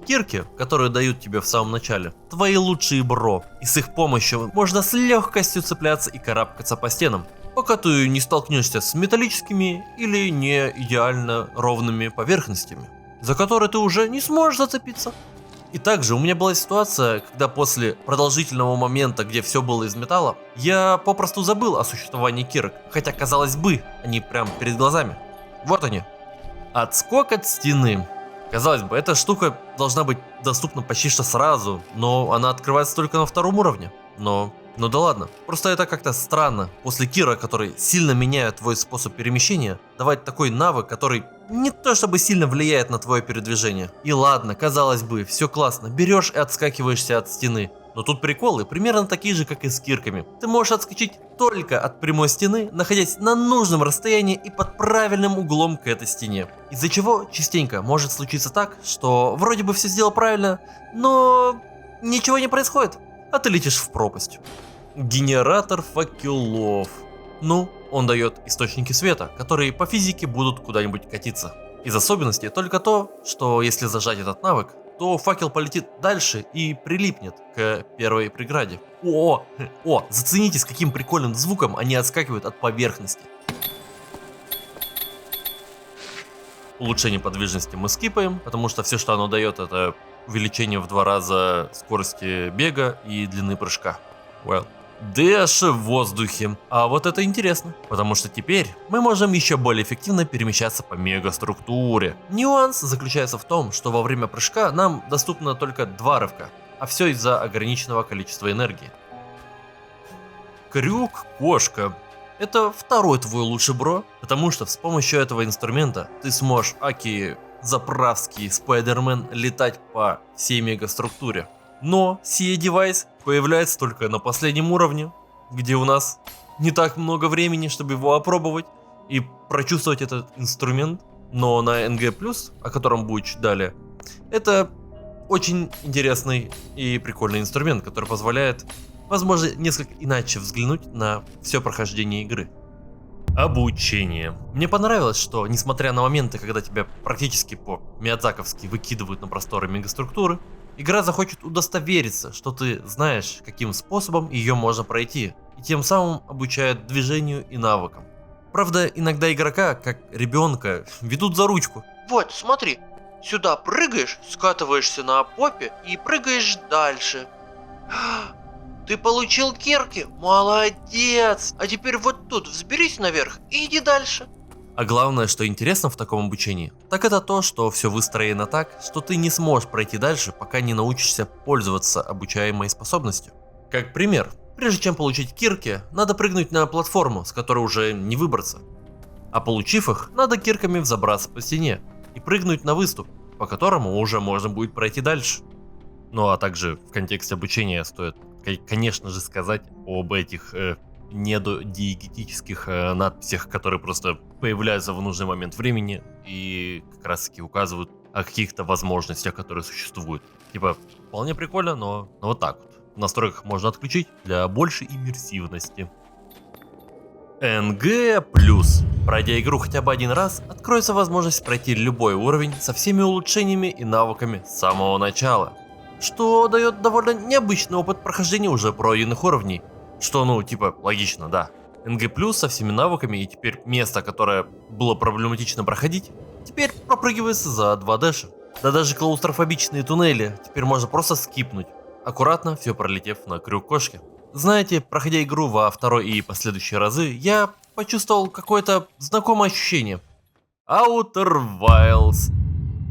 Кирки, которые дают тебе в самом начале, твои лучшие бро, и с их помощью можно с легкостью цепляться и карабкаться по стенам, пока ты не столкнешься с металлическими или не идеально ровными поверхностями, за которые ты уже не сможешь зацепиться. И также у меня была ситуация, когда после продолжительного момента, где все было из металла, я попросту забыл о существовании кирок, хотя казалось бы, они прям перед глазами. Вот они. Отскок от стены. Казалось бы, эта штука должна быть доступна почти что сразу, но она открывается только на 2-м уровне. Но да ладно, просто это как-то странно. После кира, который сильно меняет твой способ перемещения, давать такой навык, который не то чтобы сильно влияет на твое передвижение. И ладно, казалось бы, все классно, берешь и отскакиваешься от стены. Но тут приколы примерно такие же, как и с кирками. Ты можешь отскочить только от прямой стены, находясь на нужном расстоянии и под правильным углом к этой стене. Из-за чего частенько может случиться так, что вроде бы все сделал правильно, но ничего не происходит, а ты летишь в пропасть. Генератор факелов. Ну, он дает источники света, которые по физике будут куда-нибудь катиться. Из особенностей только то, что если зажать этот навык, то факел полетит дальше и прилипнет к первой преграде. Зацените, с каким прикольным звуком они отскакивают от поверхности. Улучшение подвижности мы скипаем, потому что все, что оно дает, это увеличение в 2 раза скорости бега и длины прыжка. Дэш в воздухе. А вот это интересно, потому что теперь мы можем еще более эффективно перемещаться по мегаструктуре. Нюанс заключается в том, что во время прыжка нам доступно только 2 рывка, а все из-за ограниченного количества энергии. Крюк-кошка. Это второй твой лучший бро, потому что с помощью этого инструмента ты сможешь аки заправский Спайдермен летать по всей мегаструктуре. Но сей девайс появляется только на последнем уровне, где у нас не так много времени, чтобы его опробовать и прочувствовать этот инструмент. Но на НГ+, о котором будет чуть далее, это очень интересный и прикольный инструмент, который позволяет, возможно, несколько иначе взглянуть на все прохождение игры. Обучение. Мне понравилось, что несмотря на моменты, когда тебя практически по-миядзаковски выкидывают на просторы мегаструктуры, игра захочет удостовериться, что ты знаешь, каким способом ее можно пройти, и тем самым обучает движению и навыкам. Правда, иногда игрока, как ребенка, ведут за ручку. Вот, смотри, сюда прыгаешь, скатываешься на попе и прыгаешь дальше. Ты получил кирки? Молодец! А теперь вот тут взберись наверх и иди дальше. А главное, что интересно в таком обучении, так это то, что все выстроено так, что ты не сможешь пройти дальше, пока не научишься пользоваться обучаемой способностью. Как пример, прежде чем получить кирки, надо прыгнуть на платформу, с которой уже не выбраться. А получив их, надо кирками взобраться по стене и прыгнуть на выступ, по которому уже можно будет пройти дальше. Ну а также в контексте обучения стоит, конечно же, сказать об этих недодиегетических надписях, которые просто появляются в нужный момент времени и как раз таки указывают о каких-то возможностях, которые существуют. Типа, вполне прикольно, но вот так вот. В настройках можно отключить для большей иммерсивности. НГ+. Пройдя игру хотя бы один раз, откроется возможность пройти любой уровень со всеми улучшениями и навыками с самого начала. Что дает довольно необычный опыт прохождения уже пройденных уровней. Что, логично, да. НГ+, со всеми навыками, и теперь место, которое было проблематично проходить, теперь пропрыгивается за 2 дэша. Да даже клаустрофобичные туннели теперь можно просто скипнуть, аккуратно все пролетев на крюк кошки. Знаете, проходя игру во второй и последующие разы, я почувствовал какое-то знакомое ощущение. Outer Wilds.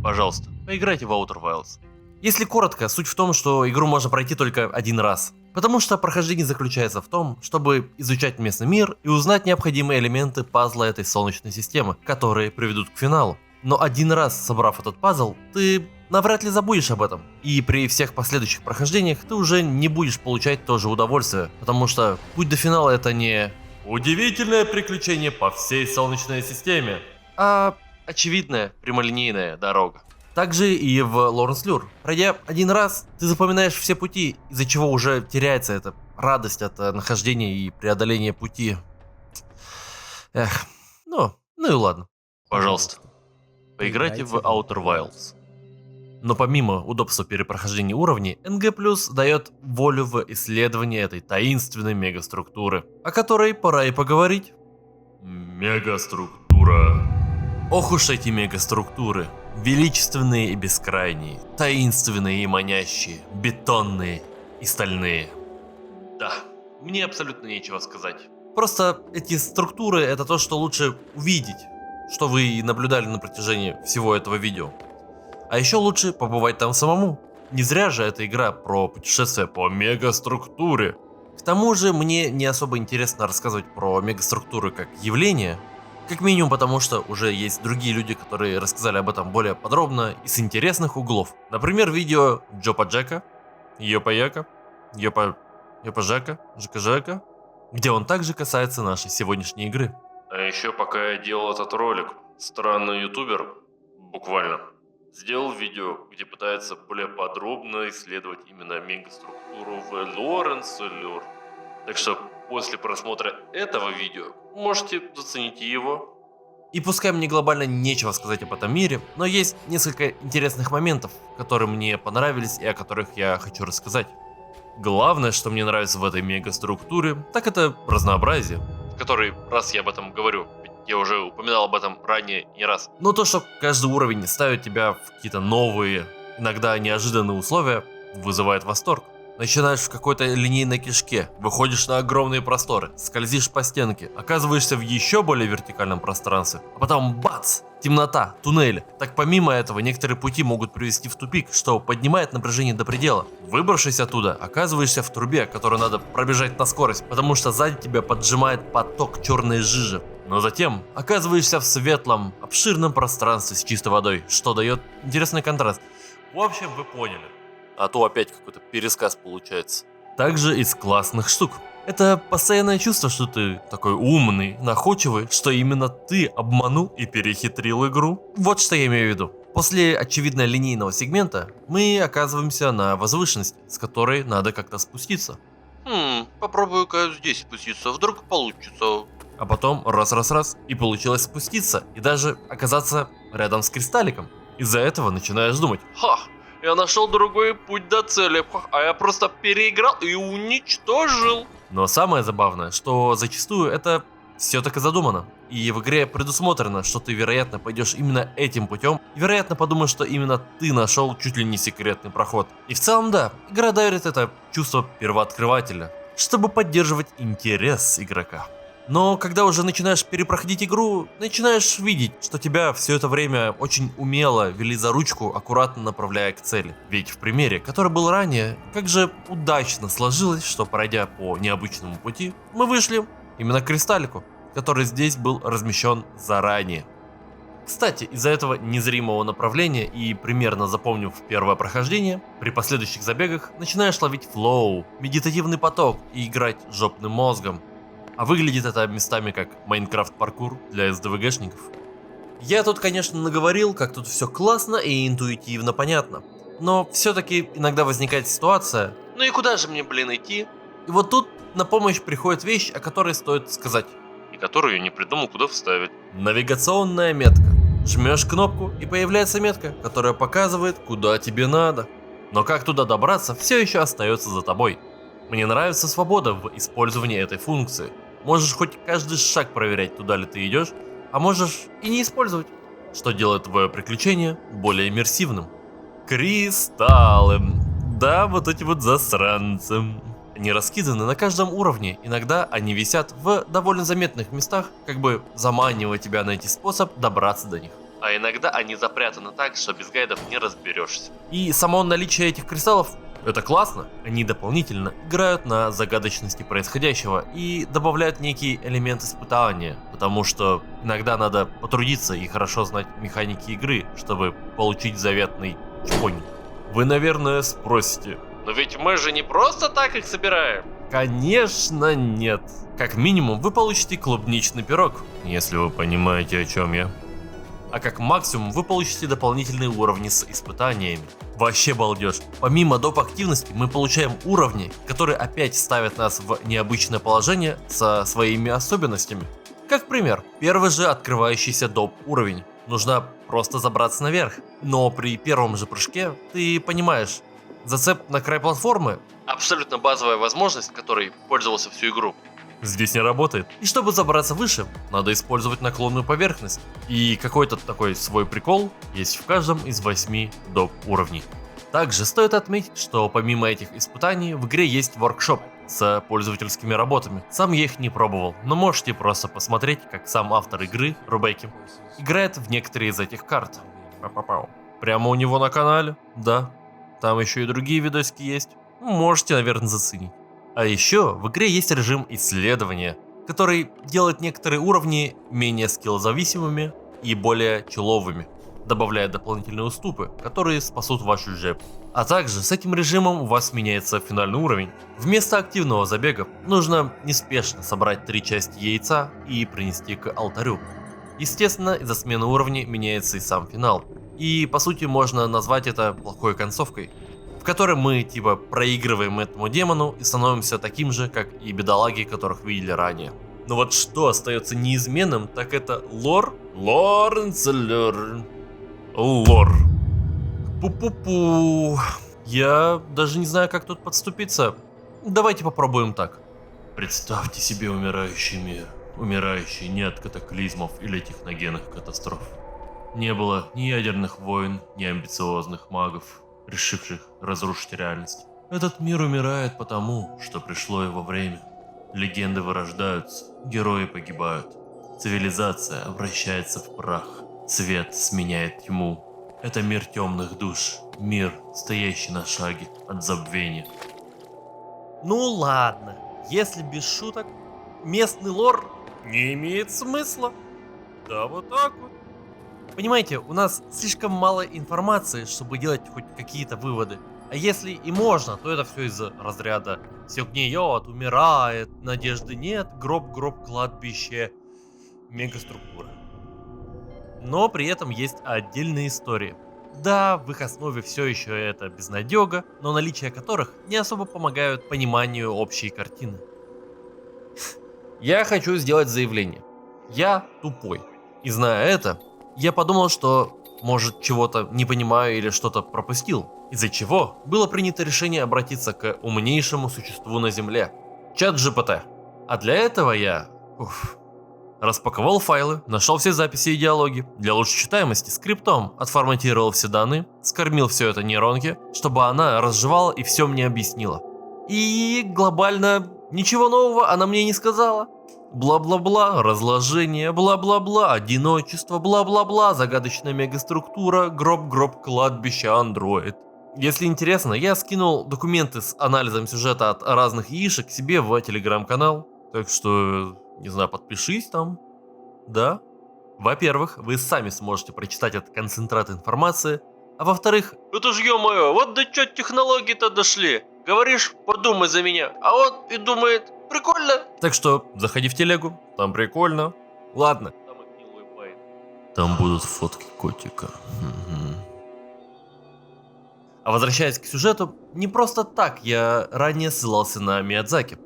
Пожалуйста, поиграйте в Outer Wilds. Если коротко, суть в том, что игру можно пройти только один раз. Потому что прохождение заключается в том, чтобы изучать местный мир и узнать необходимые элементы пазла этой солнечной системы, которые приведут к финалу. Но один раз собрав этот пазл, ты навряд ли забудешь об этом. И при всех последующих прохождениях ты уже не будешь получать то же удовольствие, потому что путь до финала это не удивительное приключение по всей солнечной системе, а очевидная прямолинейная дорога. Также и в Лоренс Люр. Пройдя один раз, ты запоминаешь все пути, из-за чего уже теряется эта радость от нахождения и преодоления пути. Ну и ладно. Пожалуйста, поиграйте в Outer Wilds. Но помимо удобства перепрохождения уровней, НГ+, дает волю в исследовании этой таинственной мегаструктуры, о которой пора и поговорить. Мегаструктура. Ох уж эти мегаструктуры. Величественные и бескрайние, таинственные и манящие, бетонные и стальные. Да, мне абсолютно нечего сказать. Просто эти структуры это то, что лучше увидеть, что вы и наблюдали на протяжении всего этого видео. А еще лучше побывать там самому. Не зря же эта игра про путешествие по мегаструктуре. К тому же мне не особо интересно рассказывать про мегаструктуры как явление. Как минимум потому, что уже есть другие люди, которые рассказали об этом более подробно и с интересных углов. Например, видео Джопа Джека, Йопа Яка, Йопа Жака, Жака, где он также касается нашей сегодняшней игры. А еще пока я делал этот ролик, странный ютубер, буквально, сделал видео, где пытается более подробно исследовать именно мегаструктуру в Лоренс Люр. Так что после просмотра этого видео можете заценить его И пускай мне глобально нечего сказать об этом мире, но есть несколько интересных моментов, которые мне понравились и о которых я хочу рассказать. Главное, что мне нравится в этой мегаструктуре, так это разнообразие, в которой, раз я об этом говорю, ведь я уже упоминал об этом ранее не раз. Но то, что каждый уровень ставит тебя в какие-то новые, иногда неожиданные условия, вызывает восторг. Начинаешь в какой-то линейной кишке, выходишь на огромные просторы, скользишь по стенке, оказываешься в еще более вертикальном пространстве, а потом бац! Темнота, туннели. Так помимо этого, некоторые пути могут привести в тупик, что поднимает напряжение до предела. Выбравшись оттуда, оказываешься в трубе, которую надо пробежать на скорость, потому что сзади тебя поджимает поток черной жижи. Но затем оказываешься в светлом, обширном пространстве с чистой водой, что дает интересный контраст. В общем, вы поняли. А то опять какой-то пересказ получается. Также из классных штук. Это постоянное чувство, что ты такой умный, находчивый, что именно ты обманул и перехитрил игру. Вот что я имею в виду. После очевидно линейного сегмента мы оказываемся на возвышенности, с которой надо как-то спуститься. Попробую-ка здесь спуститься, вдруг получится. А потом раз, и получилось спуститься, и даже оказаться рядом с кристалликом. Из-за этого начинаешь думать: Ха! Я нашел другой путь до цели, а я просто переиграл и уничтожил. Но самое забавное, что зачастую это все так и задумано. И в игре предусмотрено, что ты, вероятно, пойдешь именно этим путем, и, вероятно, подумаешь, что именно ты нашел чуть ли не секретный проход. И в целом, да, игра дарит это чувство первооткрывателя, чтобы поддерживать интерес игрока. Но когда уже начинаешь перепроходить игру, начинаешь видеть, что тебя все это время очень умело вели за ручку, аккуратно направляя к цели. Ведь в примере, который был ранее, как же удачно сложилось, что пройдя по необычному пути, мы вышли именно к кристаллику, который здесь был размещен заранее. Кстати, из-за этого незримого направления и примерно запомнив первое прохождение, при последующих забегах начинаешь ловить флоу, медитативный поток и играть жопным мозгом. А выглядит это местами как Майнкрафт паркур для СДВГшников. Я тут, конечно, наговорил, как тут все классно и интуитивно понятно. Но все-таки иногда возникает ситуация: ну и куда же мне, блин, идти? И вот тут на помощь приходит вещь, о которой стоит сказать. И которую я не придумал, куда вставить. Навигационная метка. Жмешь кнопку, и появляется метка, которая показывает, куда тебе надо. Но как туда добраться, все еще остается за тобой. Мне нравится свобода в использовании этой функции. Можешь хоть каждый шаг проверять, туда ли ты идешь, а можешь и не использовать, что делает твое приключение более иммерсивным. Кристаллы. Да, вот эти вот засранцы. Они раскиданы на каждом уровне, иногда они висят в довольно заметных местах, как бы заманивая тебя найти способ добраться до них. А иногда они запрятаны так, что без гайдов не разберешься. И само наличие этих кристаллов — это классно. Они дополнительно играют на загадочности происходящего и добавляют некий элемент испытания, потому что иногда надо потрудиться и хорошо знать механики игры, чтобы получить заветный чпонь. Вы, наверное, спросите: но ведь мы же не просто так их собираем. Конечно нет. Как минимум вы получите клубничный пирог, если вы понимаете, о чем я. А как максимум вы получите дополнительные уровни с испытаниями. Вообще балдеж. Помимо доп. Активности мы получаем уровни, которые опять ставят нас в необычное положение со своими особенностями. Как пример, первый же открывающийся доп. Уровень. Нужно просто забраться наверх. Но при первом же прыжке ты понимаешь, зацеп на край платформы — абсолютно базовая возможность, которой пользовался всю игру. Здесь не работает. И чтобы забраться выше, надо использовать наклонную поверхность. И какой-то такой свой прикол есть в каждом из 8 доп. Уровней. Также стоит отметить, что помимо этих испытаний в игре есть воркшоп с пользовательскими работами. Сам я их не пробовал, но можете просто посмотреть, как сам автор игры, Рубеки, играет в некоторые из этих карт. Прямо у него на канале, да. Там еще и другие видосики есть. Можете, наверное, заценить. А еще в игре есть режим исследования, который делает некоторые уровни менее скиллзависимыми и более чиловыми, добавляя дополнительные уступы, которые спасут вашу жепу. А также с этим режимом у вас меняется финальный уровень. Вместо активного забега нужно неспешно собрать 3 части яйца и принести к алтарю. Естественно, из-за смены уровней меняется и сам финал. И по сути можно назвать это плохой концовкой, в которой мы типа проигрываем этому демону и становимся таким же, как и бедолаги, которых видели ранее. Но вот что остается неизменным, так это лор. Лор. Пу-пу-пу. Я даже не знаю, как тут подступиться. Давайте попробуем так. Представьте себе умирающий мир. Умирающий не от катаклизмов или техногенных катастроф. Не было ни ядерных войн, ни амбициозных магов, решивших разрушить реальность. Этот мир умирает потому, что пришло его время. Легенды вырождаются, герои погибают. Цивилизация обращается в прах. Свет сменяет тьму. Это мир темных душ. Мир, стоящий на шаге от забвения. Ну ладно, если без шуток, местный лор не имеет смысла. Да вот так вот. Понимаете, у нас слишком мало информации, чтобы делать хоть какие-то выводы. А если и можно, то это все из-за разряда «все гниет, умирает, надежды нет, гроб, кладбище, мегаструктура». Но при этом есть отдельные истории. Да, в их основе все еще это безнадега, но наличие которых не особо помогают пониманию общей картины. Я хочу сделать заявление. Я тупой. И зная это, я подумал, что, может, чего-то не понимаю или что-то пропустил. Из-за чего было принято решение обратиться к умнейшему существу на Земле – ChatGPT. А для этого я распаковал файлы, нашел все записи и диалоги, для лучшей читаемости скриптом отформатировал все данные, скормил все это нейронке, чтобы она разжевала и все мне объяснила. И глобально ничего нового она мне не сказала. Бла-бла-бла, разложение, бла-бла-бла, одиночество, бла-бла-бла, загадочная мегаструктура, гроб, кладбище, андроид. Если интересно, я скинул документы с анализом сюжета от разных яишек себе в телеграм-канал. Так что, не знаю, подпишись там. Да. Во-первых, вы сами сможете прочитать этот концентрат информации. А во-вторых, это ж ё-моё, вот до чё технологии-то дошли. Говоришь, подумай за меня, а он и думает, прикольно. Так что заходи в телегу, там прикольно. Ладно. Там будут фотки котика. А возвращаясь к сюжету, не просто так я ранее ссылался на Миядзаки.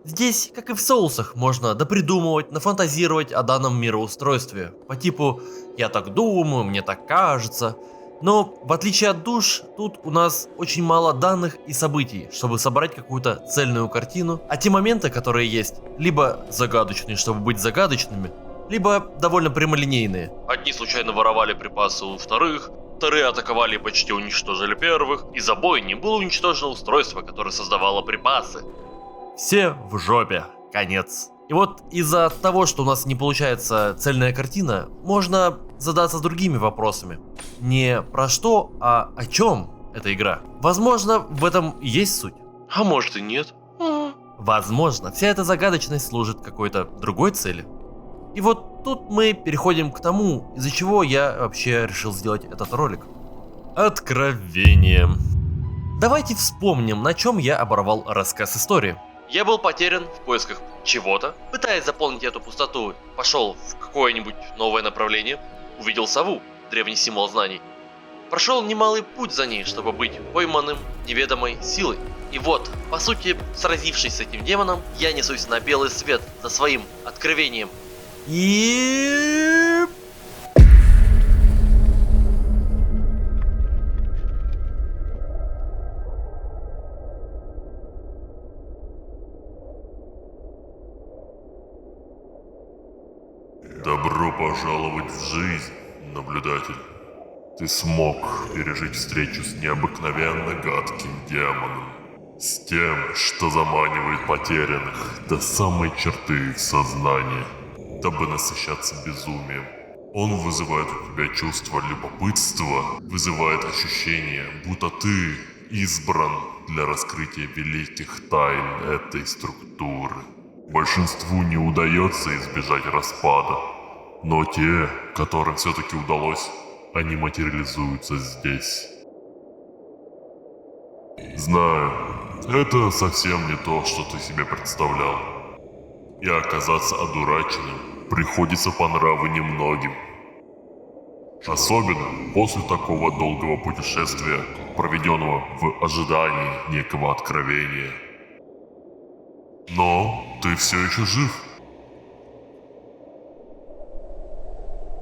Здесь, как и в соусах, можно допридумывать, нафантазировать о данном мироустройстве. По типу «я так думаю», «мне так кажется». Но, в отличие от душ, тут у нас очень мало данных и событий, чтобы собрать какую-то цельную картину. А те моменты, которые есть, либо загадочные, чтобы быть загадочными, либо довольно прямолинейные. Одни случайно воровали припасы у вторых, вторые атаковали и почти уничтожили первых, и за бой не было уничтожено устройство, которое создавало припасы. Все в жопе. Конец. И вот из-за того, что у нас не получается цельная картина, можно задаться другими вопросами. Не про что, а о чем эта игра. Возможно, в этом и есть суть. А может и нет. Возможно, вся эта загадочность служит какой-то другой цели. И вот тут мы переходим к тому, из-за чего я вообще решил сделать этот ролик. Откровение. Давайте вспомним, на чем я оборвал рассказ истории. Я был потерян в поисках чего-то, пытаясь заполнить эту пустоту, пошел в какое-нибудь новое направление, увидел сову, древний символ знаний. Прошел немалый путь за ней, чтобы быть пойманным неведомой силой. И вот, по сути, сразившись с этим демоном, я несусь на белый свет за своим откровением. И... Добро пожаловать в жизнь, наблюдатель. Ты смог пережить встречу с необыкновенно гадким демоном. С тем, что заманивает потерянных до самой черты их сознания, дабы насыщаться безумием. Он вызывает у тебя чувство любопытства, вызывает ощущение, будто ты избран для раскрытия великих тайн этой структуры. Большинству не удается избежать распада, но те, которым все-таки удалось, они материализуются здесь. Знаю, это совсем не то, что ты себе представлял. И оказаться одураченным приходится по нраву немногим. Особенно после такого долгого путешествия, проведенного в ожидании некого откровения. Но ты все еще жив.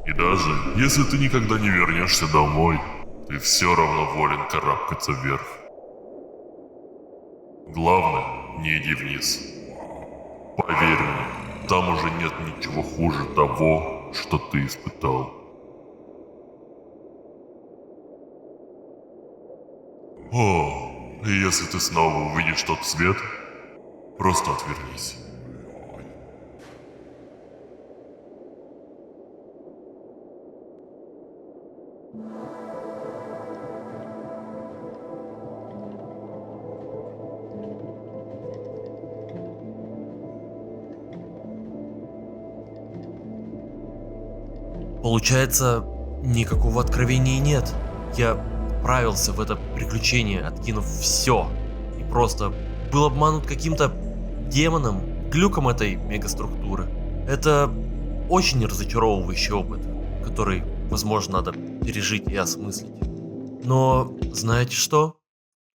И даже если ты никогда не вернешься домой, ты все равно волен карабкаться вверх. Главное, не иди вниз. Поверь мне, там уже нет ничего хуже того, что ты испытал. О, и если ты снова увидишь тот свет, просто отвернись. Получается, никакого откровения нет. Я отправился в это приключение, откинув все. И просто был обманут каким-то демоном, глюком этой мегаструктуры. Это очень разочаровывающий опыт, который, возможно, надо пережить и осмыслить. Но знаете что?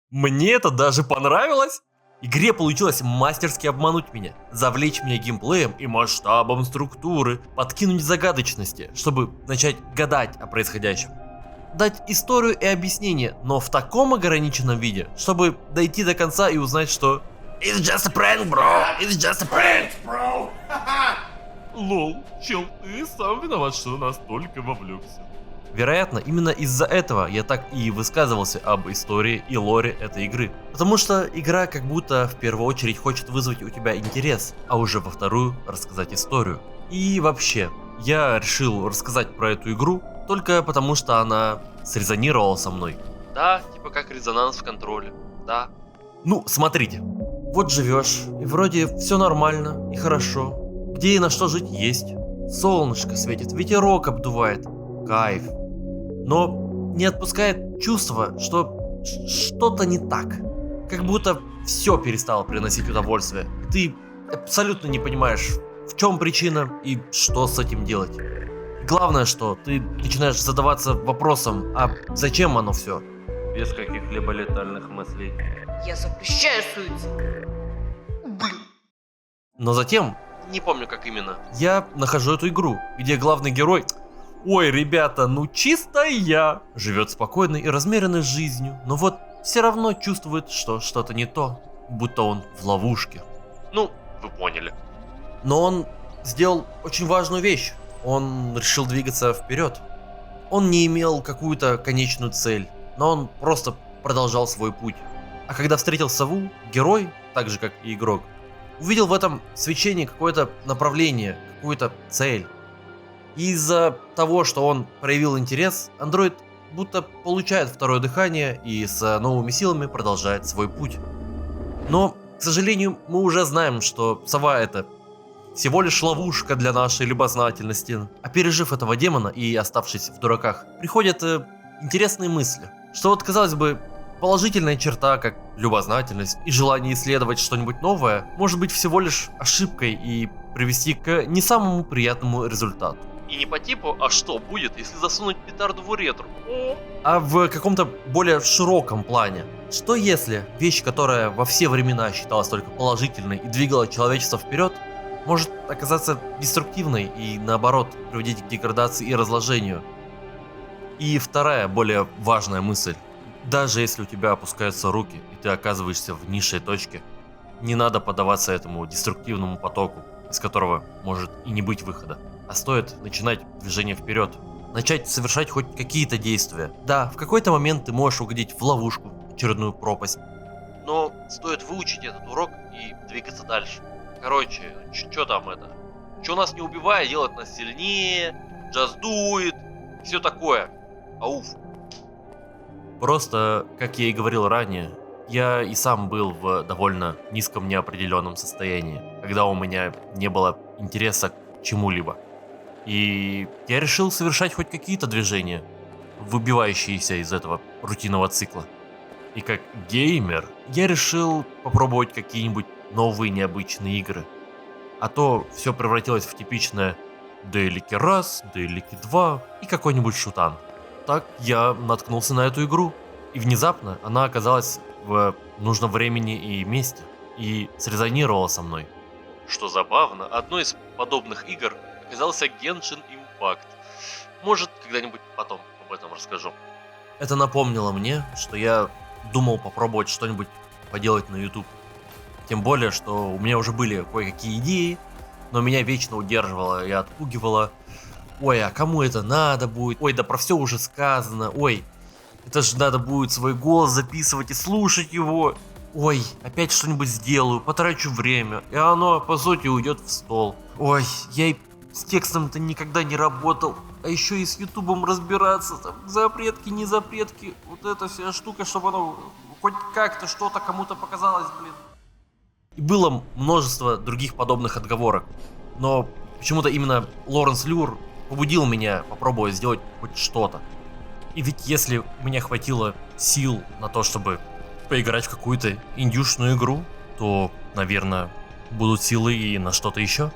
Мне это даже понравилось! Игре получилось мастерски обмануть меня, завлечь меня геймплеем и масштабом структуры, подкинуть загадочности, чтобы начать гадать о происходящем. Дать историю и объяснение, но в таком ограниченном виде, чтобы дойти до конца и узнать, что It's just a prank, bro. It's just a prank. лол, чел, ты сам виноват, что настолько вовлекся. Вероятно, именно из-за этого я так и высказывался об истории и лоре этой игры. Потому что игра как будто в первую очередь хочет вызвать у тебя интерес, а уже во вторую рассказать историю. И вообще, я решил рассказать про эту игру только потому, что она срезонировала со мной. Да, типа как резонанс в контроле, да. Ну, смотрите, вот живешь, и вроде все нормально и хорошо. Где и на что жить есть. Солнышко светит, ветерок обдувает. Кайф. Но не отпускает чувство, что что-то не так. Как будто все перестало приносить удовольствие. И ты абсолютно не понимаешь, в чем причина и что с этим делать. Главное, что ты начинаешь задаваться вопросом, а зачем оно все? Без каких-либо летальных мыслей. Я запрещаю суицид. Но затем, не помню как именно, я нахожу эту игру, где главный герой... Ой, ребята, ну чисто я! Живет спокойной и размеренной жизнью, но вот все равно чувствует, что что-то не то, будто он в ловушке. Ну, вы поняли. Но он сделал очень важную вещь. Он решил двигаться вперед. Он не имел какую-то конечную цель, но он просто продолжал свой путь. А когда встретил сову, герой, так же как и игрок, увидел в этом свечении какое-то направление, какую-то цель. И из-за того, что он проявил интерес, андроид будто получает второе дыхание и с новыми силами продолжает свой путь. Но, к сожалению, мы уже знаем, что сова это всего лишь ловушка для нашей любознательности. А пережив этого демона и оставшись в дураках, приходят интересные мысли. Что вот, казалось бы, положительная черта, как любознательность и желание исследовать что-нибудь новое, может быть всего лишь ошибкой и привести к не самому приятному результату. И не по типу, а что будет, если засунуть петарду в уретру? А в каком-то более широком плане. Что если вещь, которая во все времена считалась только положительной и двигала человечество вперед, может оказаться деструктивной и наоборот приводить к деградации и разложению? И вторая, более важная мысль. Даже если у тебя опускаются руки и ты оказываешься в низшей точке, не надо поддаваться этому деструктивному потоку, из которого может и не быть выхода. А стоит начинать движение вперед, начать совершать хоть какие-то действия. Да, в какой-то момент ты можешь угодить в ловушку, очередную пропасть. Но стоит выучить этот урок и двигаться дальше. Короче, что там это? Что нас не убивает, делает нас сильнее, just do it, все такое. Ауф. Просто, как я и говорил ранее, я и сам был в довольно низком неопределенном состоянии, когда у меня не было интереса к чему-либо. И я решил совершать хоть какие-то движения, выбивающиеся из этого рутинного цикла. И как геймер, я решил попробовать какие-нибудь новые необычные игры. А то все превратилось в типичное Дейлики 1, Дейлики 2 и какой-нибудь шутан. Так я наткнулся на эту игру, и внезапно она оказалась в нужном времени и месте, и срезонировала со мной. Что забавно, одной из подобных игр оказался Genshin факт. Может, когда-нибудь потом об этом расскажу. Это напомнило мне, что я думал попробовать что-нибудь поделать на YouTube. Тем более, что у меня уже были кое-какие идеи, но меня вечно удерживало и отпугивало. Ой, а кому это надо будет? Ой, да про все уже сказано. Ой, это же надо будет свой голос записывать и слушать его. Ой, опять что-нибудь сделаю, потрачу время, и оно, по сути, уйдет в стол. Ой, я и с текстом-то никогда не работал, а еще и с ютубом разбираться, там, запретки, не запретки, вот эта вся штука, чтобы оно хоть как-то что-то кому-то показалось, блин. И было множество других подобных отговорок, но почему-то именно Лоренс Люр побудил меня попробовать сделать хоть что-то. И ведь если у меня хватило сил на то, чтобы поиграть в какую-то индюшную игру, то, наверное, будут силы и на что-то еще.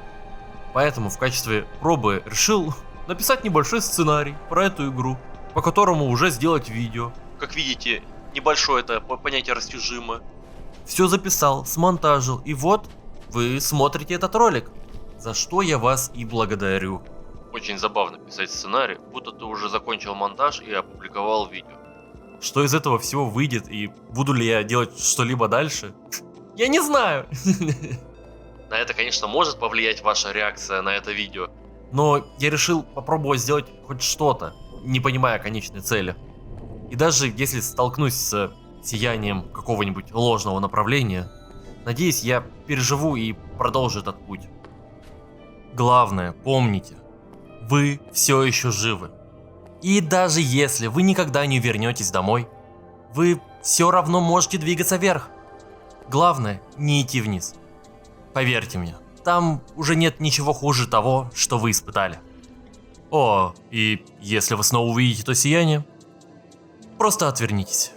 Поэтому в качестве пробы решил написать небольшой сценарий про эту игру, по которому уже сделать видео. Как видите, небольшое это понятие растяжимо. Все записал, смонтажил, и вот вы смотрите этот ролик, за что я вас и благодарю. Очень забавно писать сценарий, будто ты уже закончил монтаж и опубликовал видео. Что из этого всего выйдет и буду ли я делать что-либо дальше? Я не знаю. На это, конечно, может повлиять ваша реакция на это видео, но я решил попробовать сделать хоть что-то, не понимая конечной цели. И даже если столкнусь с сиянием какого-нибудь ложного направления, надеюсь, я переживу и продолжу этот путь. Главное, помните, вы все еще живы. И даже если вы никогда не вернетесь домой, вы все равно можете двигаться вверх. Главное, не идти вниз. Поверьте мне, там уже нет ничего хуже того, что вы испытали. О, и если вы снова увидите то сияние, просто отвернитесь.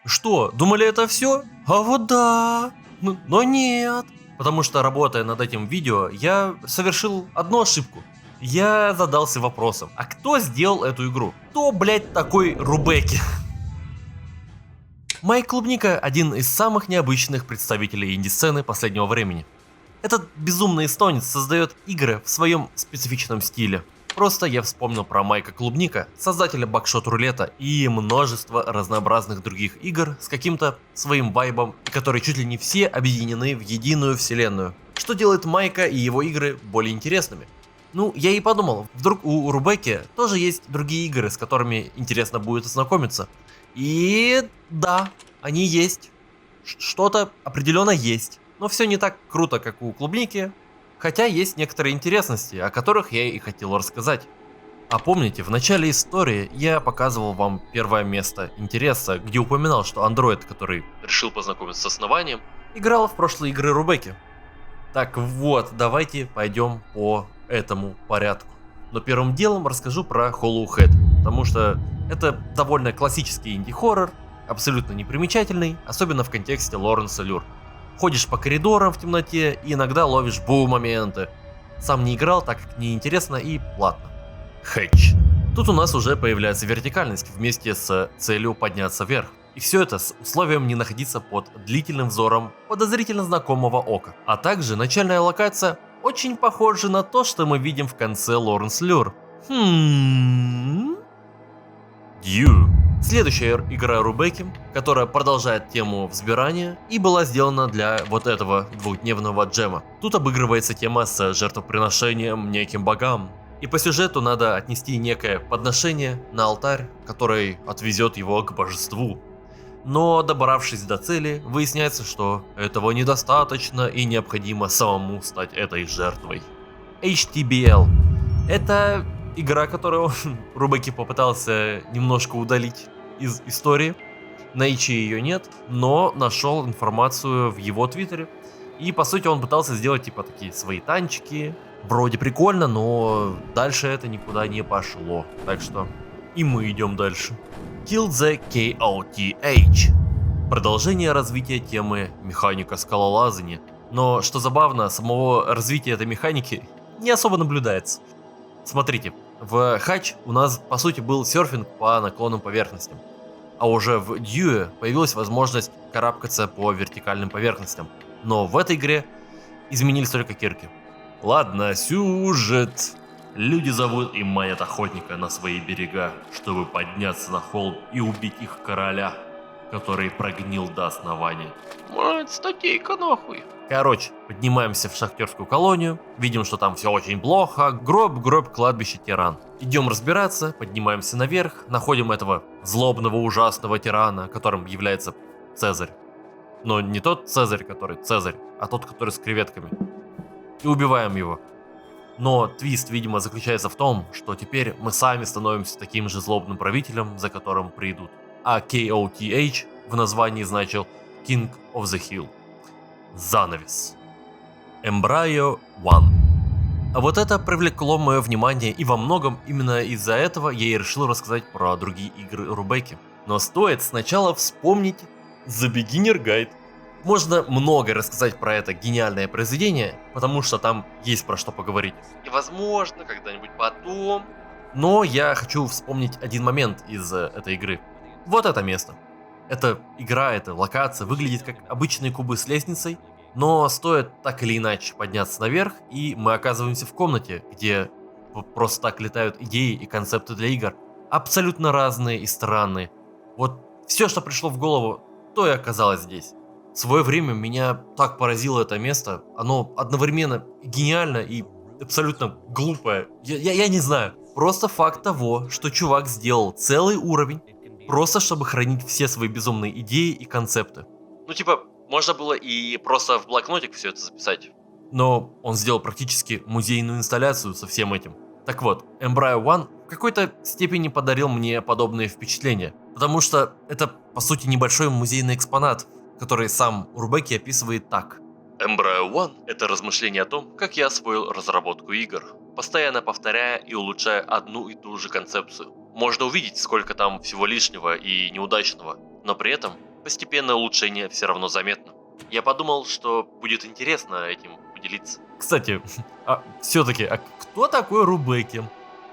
Что, думали это все? А вот да, но нет. Потому что, работая над этим видео, я совершил одну ошибку. Я задался вопросом, а кто сделал эту игру? Кто, блять, такой Рубеки? Майк Клубника – один из самых необычных представителей инди-сцены последнего времени. Этот безумный эстонец создает игры в своем специфичном стиле. Просто я вспомнил про Майка Клубника, создателя Бакшот Рулета и множество разнообразных других игр с каким-то своим вайбом, которые чуть ли не все объединены в единую вселенную, что делает Майка и его игры более интересными. Ну, я и подумал, вдруг у Рубеки тоже есть другие игры, с которыми интересно будет ознакомиться. И да, они есть. Что-то определенно есть. Но все не так круто, как у Клубники. Хотя есть некоторые интересности, о которых я и хотел рассказать. А помните, в начале истории я показывал вам первое место интереса, где упоминал, что андроид, который решил познакомиться с основанием, играл в прошлые игры Рубеки. Так вот, давайте пойдем по этому порядку. Но первым делом расскажу про Hollow Head, потому что это довольно классический инди-хоррор, абсолютно непримечательный, особенно в контексте Лоренса Люр. Ходишь по коридорам в темноте и иногда ловишь бу-моменты. Сам не играл, так как неинтересно и платно. Хэтч. Тут у нас уже появляется вертикальность вместе с целью подняться вверх. И все это с условием не находиться под длительным взором подозрительно знакомого ока. А также начальная локация очень похожа на то, что мы видим в конце Лоренс Люр. Дью. Следующая игра Рубеки, которая продолжает тему взбирания и была сделана для вот этого двухдневного джема. Тут обыгрывается тема с жертвоприношением неким богам. И по сюжету надо отнести некое подношение на алтарь, который отвезет его к божеству. Но добравшись до цели, выясняется, что этого недостаточно и необходимо самому стать этой жертвой. HTBL. Это игра, которую Рубеки попытался немножко удалить из истории. На Ичи ее нет, но нашел информацию в его твиттере. И по сути он пытался сделать типа такие свои танчики. Вроде прикольно, но дальше это никуда не пошло. Так что и мы идем дальше. Kill the KOTH. Продолжение развития темы механика скалолазания. Но что забавно, самого развития этой механики не особо наблюдается. Смотрите, в Hatch у нас по сути был серфинг по наклонным поверхностям. А уже в Due появилась возможность карабкаться по вертикальным поверхностям. Но в этой игре изменились только кирки. Ладно, сюжет. Люди зовут и манят охотника на свои берега, чтобы подняться на холм и убить их короля, который прогнил до основания. Мать, статейка нахуй. Короче, поднимаемся в шахтерскую колонию, видим, что там все очень плохо, гроб, кладбище, тиран. Идем разбираться, поднимаемся наверх, находим этого злобного, ужасного тирана, которым является Цезарь. Но не тот Цезарь, который Цезарь, а тот, который с креветками. И убиваем его. Но твист, видимо, заключается в том, что теперь мы сами становимся таким же злобным правителем, за которым придут. А KOTH в названии значил King of the Hill. Занавес. Embryo One. А вот это привлекло мое внимание, и во многом именно из-за этого я и решил рассказать про другие игры Рубеки. Но стоит сначала вспомнить The Beginner Guide. Можно много рассказать про это гениальное произведение, потому что там есть про что поговорить. И возможно, когда-нибудь потом. Но я хочу вспомнить один момент из этой игры. Вот это место. Эта игра, эта локация выглядит как обычные кубы с лестницей, но стоит так или иначе подняться наверх, и мы оказываемся в комнате, где просто так летают идеи и концепты для игр. Абсолютно разные и странные. Вот все, что пришло в голову, то и оказалось здесь. В свое время меня так поразило это место, оно одновременно гениально и абсолютно глупое. Я не знаю, просто факт того, что чувак сделал целый уровень, просто чтобы хранить все свои безумные идеи и концепты. Ну типа, можно было и просто в блокнотик все это записать. Но он сделал практически музейную инсталляцию со всем этим. Так вот, Embryo One в какой-то степени подарил мне подобные впечатления, потому что это по сути небольшой музейный экспонат, который сам Рубеки описывает так. Embryo One — это размышление о том, как я освоил разработку игр, постоянно повторяя и улучшая одну и ту же концепцию. Можно увидеть, сколько там всего лишнего и неудачного, но при этом постепенное улучшение все равно заметно. Я подумал, что будет интересно этим поделиться. Кстати, все-таки, кто такой Рубеки?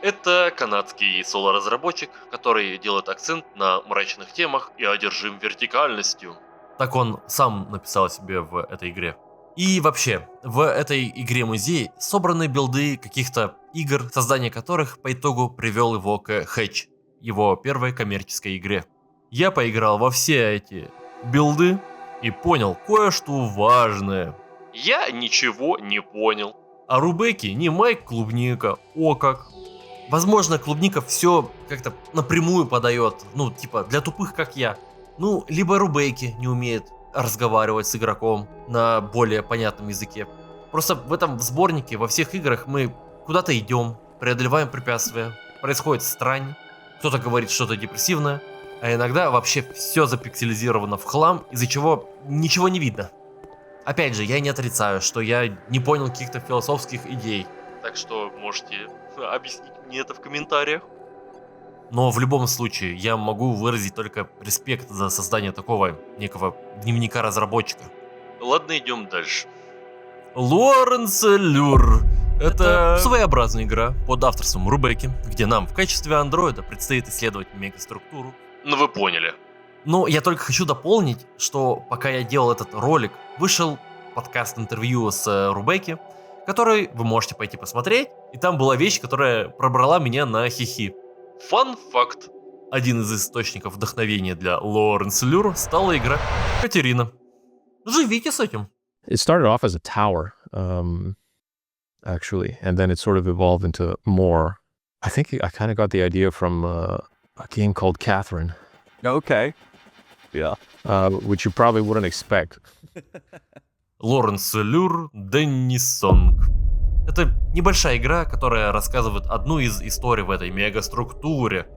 Это канадский соло-разработчик, который делает акцент на мрачных темах и одержим вертикальностью. Так он сам написал себе в этой игре. И вообще, в этой игре-музей собраны билды каких-то игр, создание которых по итогу привел его к Hatch, его первой коммерческой игре. Я поиграл во все эти билды и понял кое-что важное. Я ничего не понял. А Рубеки не Майк Клубника, о как. Возможно, Клубника все как-то напрямую подает, ну типа для тупых как я. Ну, либо Рубеки не умеет разговаривать с игроком на более понятном языке. Просто в этом сборнике во всех играх мы куда-то идем, преодолеваем препятствия, происходит странь, кто-то говорит что-то депрессивное, а иногда вообще все запикселизировано в хлам, из-за чего ничего не видно. Опять же, я не отрицаю, что я не понял каких-то философских идей. Так что можете объяснить мне это в комментариях. Но в любом случае, я могу выразить только респект за создание такого некого дневника разработчика. Ладно, идем дальше. Лоренс Люр. Это своеобразная игра под авторством Рубеки, где нам в качестве андроида предстоит исследовать мегаструктуру. Ну вы поняли. Но я только хочу дополнить, что пока я делал этот ролик, вышел подкаст-интервью с Рубеки, который вы можете пойти посмотреть, и там была вещь, которая пробрала меня на хихи. Фан-факт. Один из источников вдохновения для Лоренс Люр стала игра Катерина. Живите с этим. It started off as a tower, actually, and then it sort of evolved into more. I think I kind of got the idea from a game called Catherine. Okay. Yeah. Which you probably wouldn't expect. Лоренс Люр Деннисонг. Это небольшая игра, которая рассказывает одну из историй в этой мегаструктуре.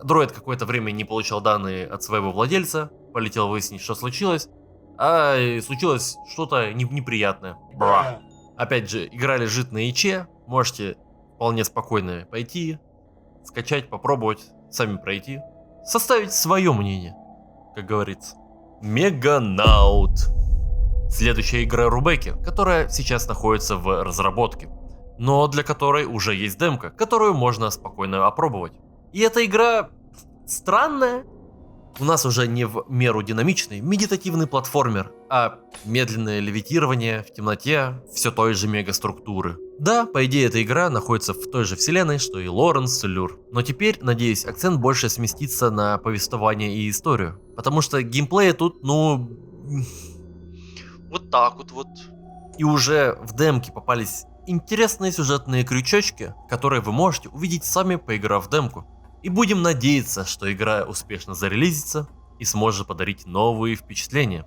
Дроид какое-то время не получал данные от своего владельца, полетел выяснить, что случилось, а случилось что-то неприятное. Бра. Опять же, игра лежит на яче, можете вполне спокойно пойти, скачать, попробовать, сами пройти, составить свое мнение, как говорится. Меганаут. Следующая игра Рубеки, которая сейчас находится в разработке. но для которой уже есть демка, которую можно спокойно опробовать. И эта игра странная. У нас уже не в меру динамичный медитативный платформер, а медленное левитирование в темноте все той же мегаструктуры. Да, по идее эта игра находится в той же вселенной, что и Лоренс Люр, но теперь, надеюсь, акцент больше сместится на повествование и историю, потому что геймплея тут, ну... Вот так вот. И уже в демке попались интересные сюжетные крючочки, которые вы можете увидеть сами, поиграв в демку. И будем надеяться, что игра успешно зарелизится и сможет подарить новые впечатления.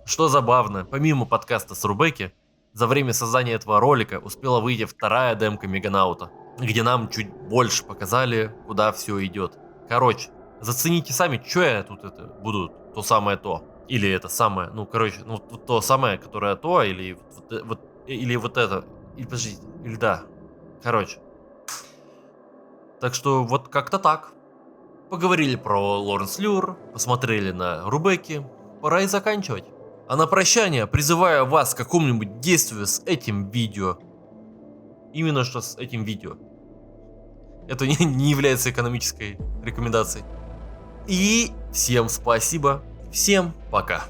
Что забавно, помимо подкаста с Рубеки, за время создания этого ролика успела выйти вторая демка Меганаута, где нам чуть больше показали, куда все идет. Короче, зацените сами, что я тут это буду, то самое то. Или это самое, ну короче, ну то самое, которое то, или или вот это. Или подождите, или да. Короче. Так что вот как-то так. Поговорили про Лоренс Люр, посмотрели на Рубеки, пора и заканчивать. А на прощание призываю вас к какому-нибудь действию с этим видео. Именно что с этим видео. Это не является экономической рекомендацией. И всем спасибо, всем пока.